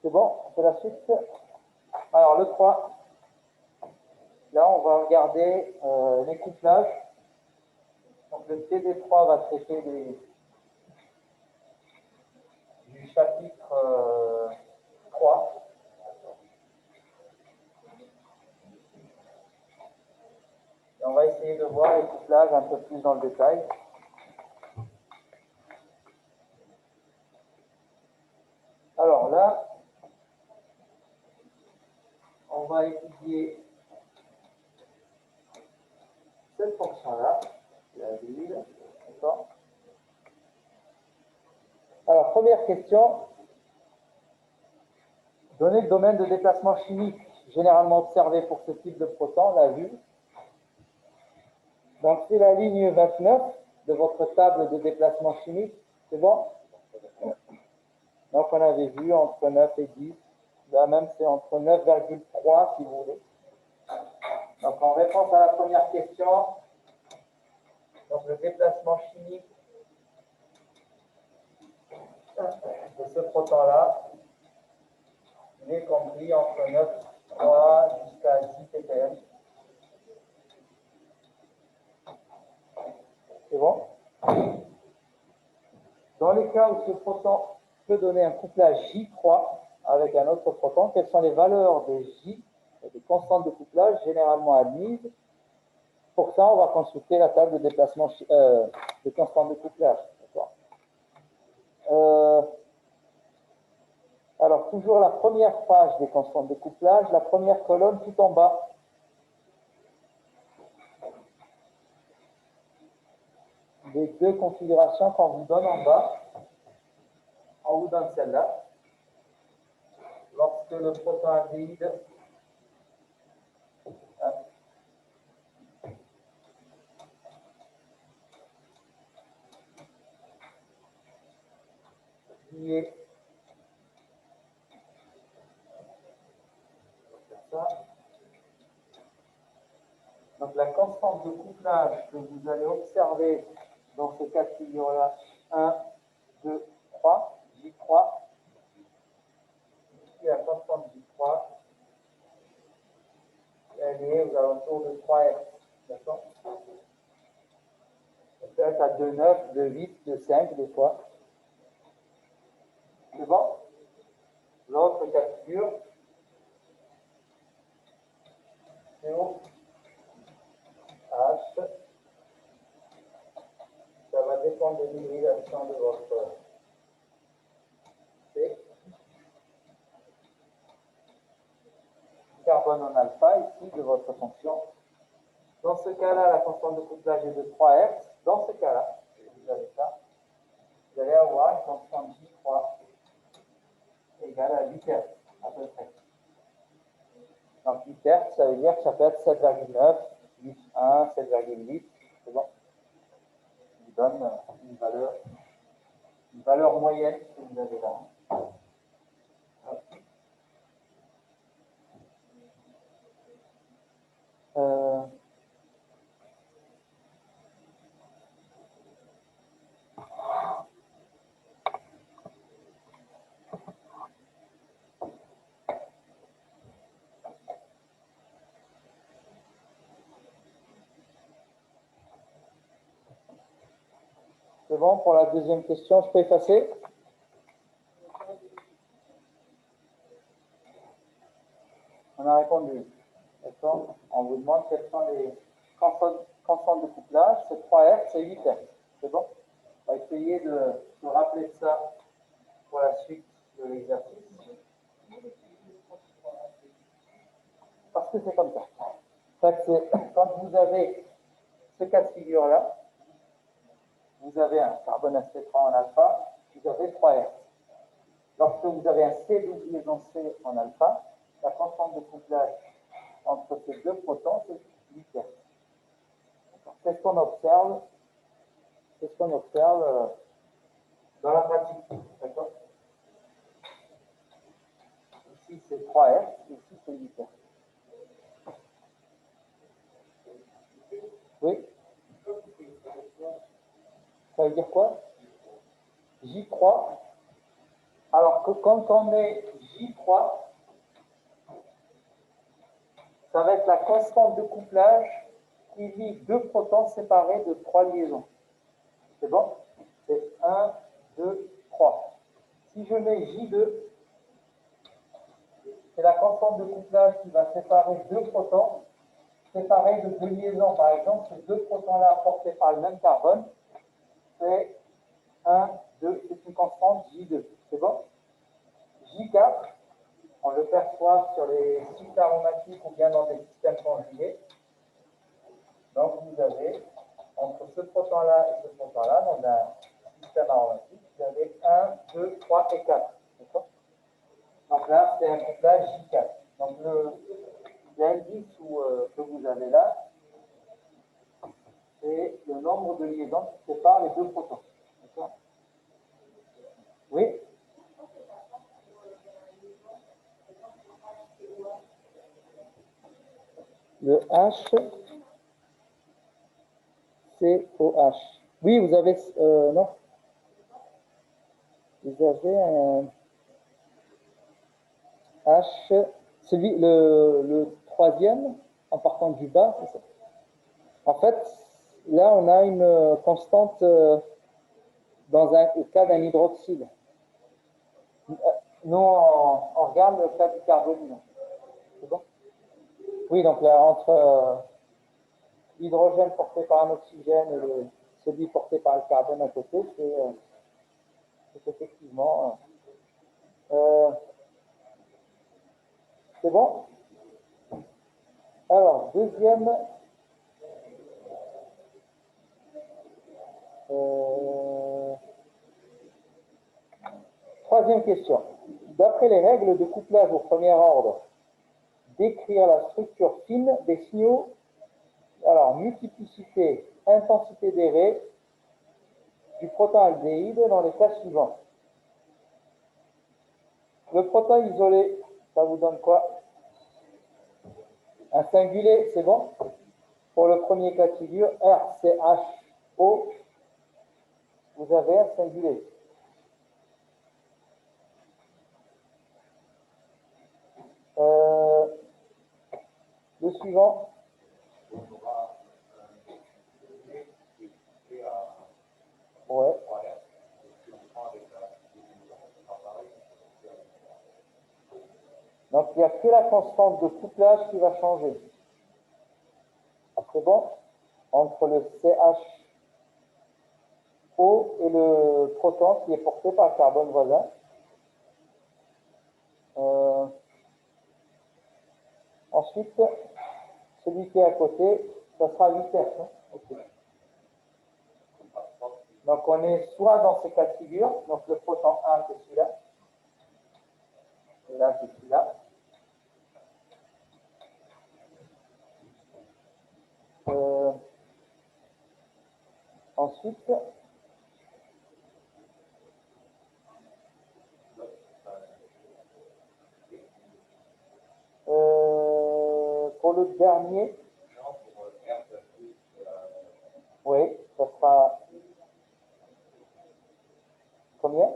C'est bon, on fait la suite. Alors, le 3. Là, on va regarder les couplages. Donc, le TD3 va traiter du chapitre 3. Et on va essayer de voir les couplages un peu plus dans le détail. Alors là, on va étudier cette fonction-là, la ville. D'accord. Alors, première question. Donnez le domaine de déplacement chimique généralement observé pour ce type de proton, la vue. Donc, c'est la ligne 29 de votre table de déplacement chimique. C'est bon? Donc, on avait vu entre 9 et 10. Là même, c'est entre 9,3 si vous voulez. Donc, en réponse à la première question, donc le déplacement chimique de ce proton-là, il est compris entre 9,3 jusqu'à 10 ppm. C'est bon? Dans les cas où ce proton peut donner un couplage J3 avec un autre proton, quelles sont les valeurs de J, des constantes de couplage généralement admises? Pour ça, on va consulter la table de déplacement de constantes de couplage. Alors, toujours la première page des constantes de couplage, la première colonne tout en bas. Les deux configurations qu'on vous donne en bas, on vous donne celle-là. Lorsque le protoaldéhyde lié ça. Donc la constante de couplage que vous allez observer dans ce cas de figure-là, 1, 2, 3, J3, ici la constante J3, elle est aux alentours de 3 Hz. D'accord? Ça peut être à 2,9, 2,8, 2,5 des fois. C'est bon? L'autre cas de figure, CO, H, ça va dépendre de l'hybridation de votre C. Carbone en alpha, ici, de votre fonction. Dans ce cas-là, la constante de couplage est de 3 Hz. Dans ce cas-là, vous avez ça, vous allez avoir une constante J3 égale à 8 Hz, à peu près. Donc 8 Hz, ça veut dire que ça peut être 7,9, 8,1, 7,8, c'est bon. Ça vous donne une valeur moyenne que vous avez là. C'est bon pour la deuxième question, je peux effacer? On a répondu. D'accord? On vous demande quelles sont les constantes de couplage. C'est 3 Hz, c'est 8 Hz. C'est bon? On va essayer de se rappeler de ça pour la suite de l'exercice. Parce que c'est comme ça. En fait, quand vous avez ce cas de figure-là, vous avez un carbone AC3 en alpha, vous avez 3 Hz. Lorsque vous avez un C double liaison C en alpha, la constante de couplage entre ces deux protons, c'est 8 Hz. C'est ce qu'on observe, dans la pratique. D'accord? Ici, c'est 3 Hz, ici, c'est 8 Hz. Oui? Ça veut dire quoi? J3. Alors que quand on met J3, ça va être la constante de couplage qui lie deux protons séparés de trois liaisons. C'est bon? C'est 1, 2, 3. Si je mets J2, c'est la constante de couplage qui va séparer deux protons séparés de deux liaisons. Par exemple, ces deux protons-là apportés par le même carbone, c'est 1, 2, c'est une constante J2. C'est bon? J4, on le perçoit sur les cycles aromatiques ou bien dans des systèmes conjugués. Donc, vous avez, entre ce proton-là et ce proton-là, dans un système aromatique, vous avez 1, 2, 3 et 4. Donc là, c'est un couplage J4. Donc, l'indice que vous avez là, c'est le nombre de liaisons qui séparent les deux protons. Oui? Le H, COH. Oui, vous avez... non. Vous avez un H, le troisième, en partant du bas, c'est ça. En fait, là, on a une constante dans le cas d'un hydroxyle. Nous, on regarde le cas du carbonyle. C'est bon? Oui, donc là, entre l'hydrogène porté par un oxygène et celui porté par le carbone à côté, c'est effectivement... c'est bon? Alors, deuxième... troisième question. D'après les règles de couplage au premier ordre, décrire la structure fine des signaux, alors multiplicité, intensité des raies du proton-aldéhyde dans les cas suivants. Le proton isolé, ça vous donne quoi? Un singulier, c'est bon? Pour le premier cas de figure, RCHO, vous avez un singulier. Le suivant. Ouais. Donc, il n'y a que la constante de couplage qui va changer. C'est bon? Entre le CHO et le proton qui est porté par le carbone voisin. Ensuite, celui qui est à côté, ça sera 8 Hein? Okay. Donc, on est soit dans ces cas de figure, donc le proton 1, c'est celui-là, et là, c'est celui-là. Ensuite, pour le dernier, oui, ça sera combien?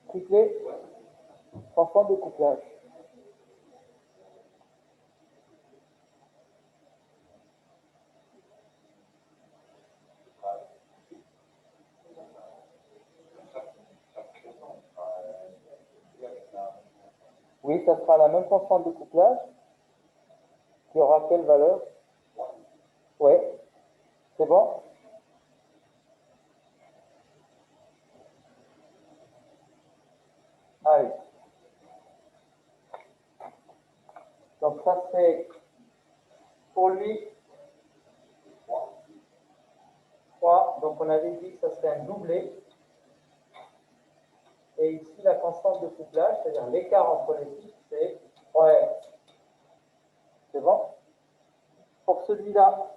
Triplé, constante de couplage. Oui, ça sera la même constante de couplage, qui aura quelle valeur? Oui, c'est bon? Allez. Donc ça c'est pour lui 3. Donc on avait dit que ça serait un doublé. Et ici la constante de couplage, c'est-à-dire l'écart entre les cycles, c'est 3R. C'est bon? Pour celui-là,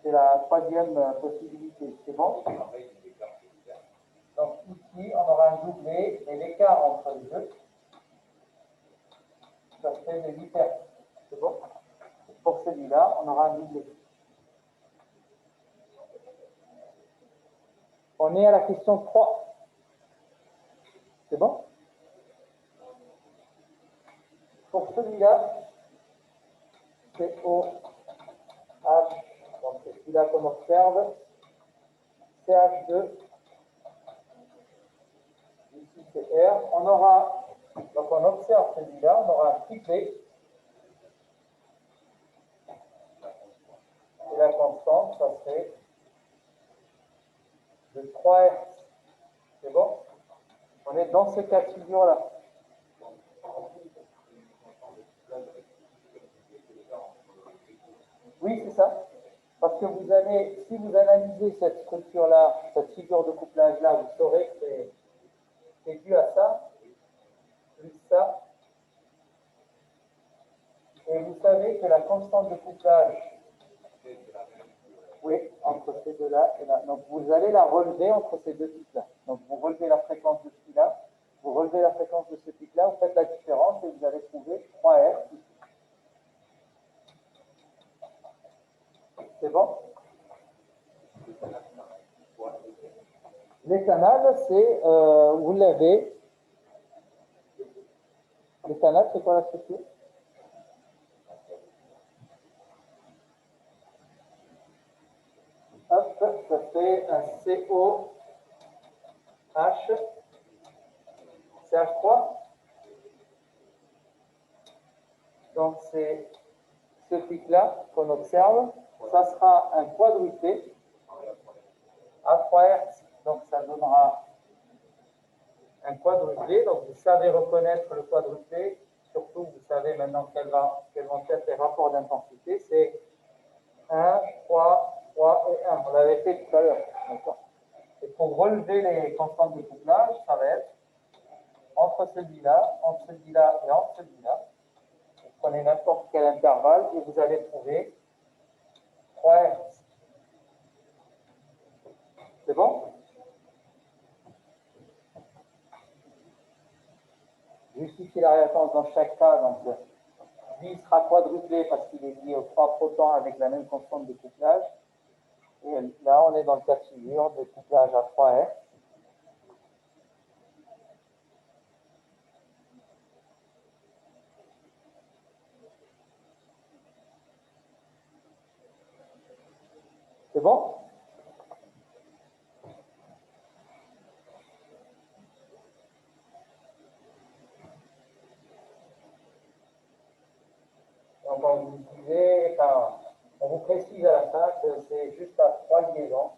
c'est la troisième possibilité. C'est bon? Donc ici, on aura un doublé et l'écart entre les deux, ça fait de 8 Hertz. C'est bon? Pour celui-là, on aura un doublé. On est à la question 3. C'est bon? Pour celui-là, c'est OH, donc c'est celui-là qu'on observe, CH2, ici c'est R. On aura, donc on observe celui-là, on aura un triplet. Et la constante, ça serait de 3 Hz. C'est bon? On est dans ce cas de figure-là. Oui, c'est ça. Parce que vous allez, si vous analysez cette structure-là, cette figure de couplage-là, vous saurez que c'est dû à ça, plus ça. Et vous savez que la constante de couplage, oui, entre ces deux-là et là. Donc vous allez la relever entre ces deux pics-là. Donc vous relevez la fréquence de celui-là, vous relevez la fréquence de ce pic-là, vous faites la différence et vous allez trouver 3 R. C'est bon? Les canals, c'est, vous l'avez. Les canals, c'est quoi la structure? Hop, ça fait un COH, CH3. Donc c'est ce pic-là qu'on observe. Ça sera un quadruplé à 3 Hz. Donc ça donnera un quadruplé. Donc vous savez reconnaître le quadruplé. Surtout, vous savez maintenant quels vont être les rapports d'intensité. C'est 1, 3, 3 et 1. On l'avait fait tout à l'heure. Et pour relever les constantes de couplage, ça va être entre celui-là et entre celui-là. Vous prenez n'importe quel intervalle et vous allez trouver 3 Hz. C'est bon? Justifier la réponse dans chaque cas. Donc, lui sera quadruplé parce qu'il est lié aux 3 protons avec la même constante de couplage. Et là, on est dans le cas de figure de couplage à 3 Hz. C'est bon? Donc, on vous précise à la fin que c'est juste à 3 liaisons.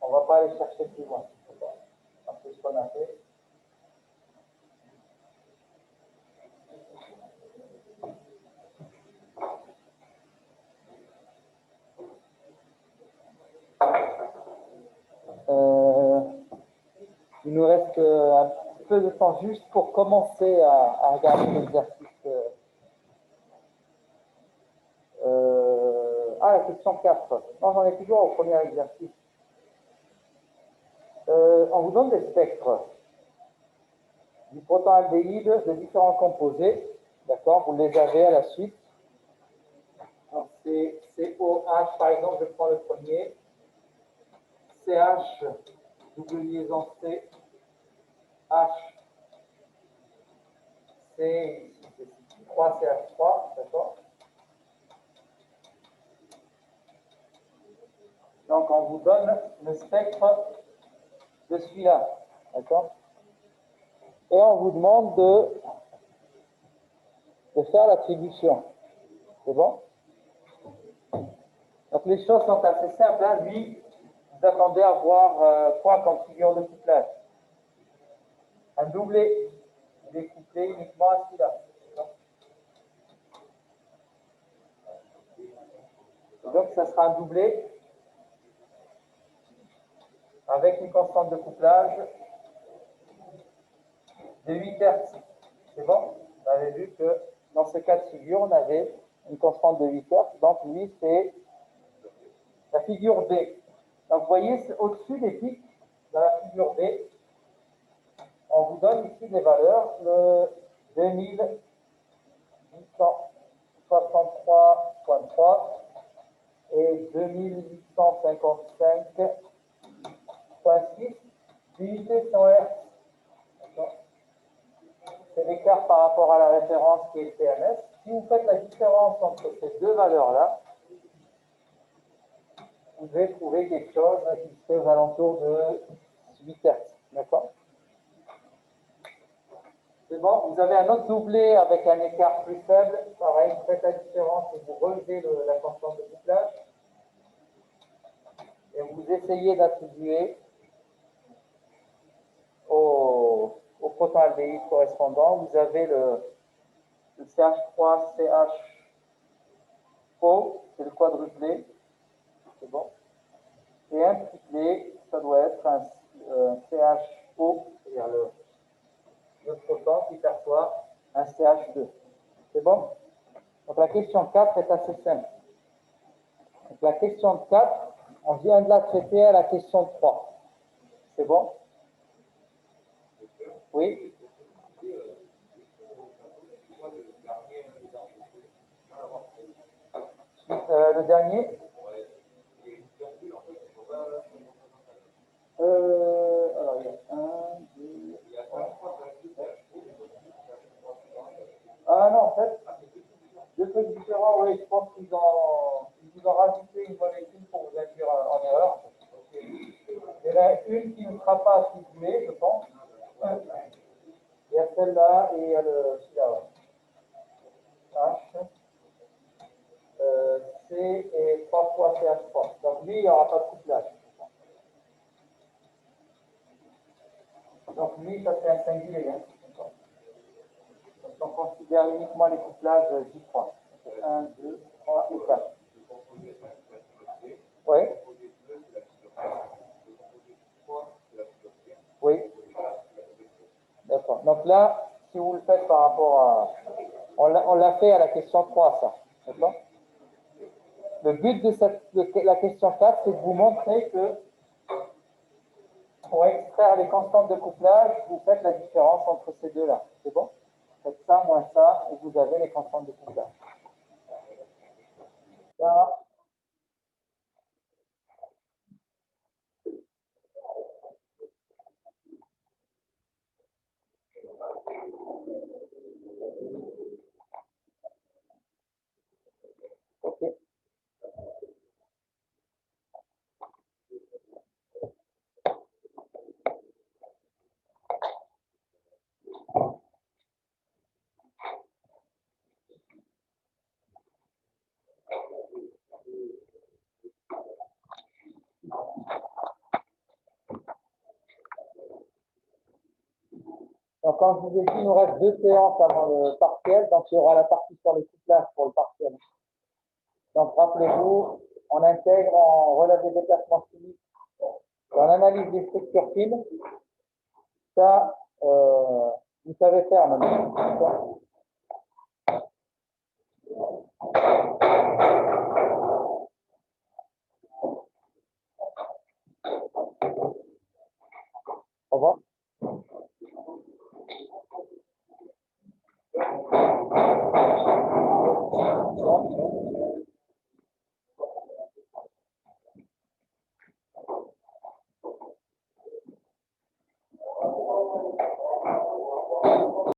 On ne va pas aller chercher plus loin. C'est ce qu'on a fait. Il nous reste un petit peu de temps juste pour commencer à regarder l'exercice. La question 4. Non, j'en ai toujours au premier exercice. On vous donne des spectres du protonaldéhyde de différents composés. D'accord? Vous les avez à la suite. C'est COH, par exemple, je prends le premier. CH, double liaison C, H, C, 3CH3, d'accord? Donc, on vous donne le spectre de celui-là, d'accord? Et on vous demande de faire l'attribution. C'est bon? Donc, les choses sont assez simples. Hein. Lui, vous attendez à voir quoi comme figure de couplage? Un doublé. Il est couplé uniquement à celui-là. Donc, ça sera un doublé avec une constante de couplage de 8 Hz. C'est bon? Vous avez vu que dans ce cas de figure, on avait une constante de 8 Hz. Donc, lui, c'est la figure B. Donc, vous voyez, au-dessus des pics, dans la figure B, on vous donne ici des valeurs, le 2863.3 et 2855.6 unités 100 Hz. c'est l'écart par rapport à la référence qui est le TMS. Si vous faites la différence entre ces deux valeurs-là, vous devez trouver quelque chose qui serait aux alentours de 8 Hz. D'accord? C'est bon. Vous avez un autre doublé avec un écart plus faible. Pareil, vous faites la différence et vous relevez la constante de couplage. Et vous essayez d'attribuer au protoaldéhyde correspondant. Vous avez le CH3CHO, c'est le quadruplé. C'est bon. Et un triplé, ça doit être un CHO, c'est-à-dire le proton qui perçoit un CH2. C'est bon? Donc la question 4 est assez simple. Donc la question 4, on vient de la traiter à la question 3. C'est bon? Oui? Le dernier? Alors, il y a 1, 2, 3. Ah non, en fait, deux trucs différents, oui, je pense qu'ils vous ont rajouté une molécule pour vous induire en erreur. Il y en a une qui ne sera pas attribuée, je pense. Il y a celle-là et il y a celui-là. H, C et 3 fois CH3. Donc lui, il n'y aura pas de couplage. Donc lui, ça c'est un singulier. Hein. Donc on considère uniquement les couplages J3. 1, 2, 3 et 4. Oui. Oui. D'accord. Donc là, si vous le faites par rapport à... On l'a fait à la question 3, ça. D'accord? Le but de la question 4, c'est de vous montrer que pour extraire les constantes de couplage, vous faites la différence entre ces deux-là. C'est bon? Faites ça moins ça, et vous avez les constantes de couplage. Ça, ok. Donc, comme je vous ai dit, il nous reste 2 séances avant le partiel. Donc, il y aura la partie sur les couplages pour le partiel. Donc, rappelez-vous, on intègre en relève des déplacements chimiques, dans l'analyse des structures fines. Ça, vous savez faire maintenant. Au revoir.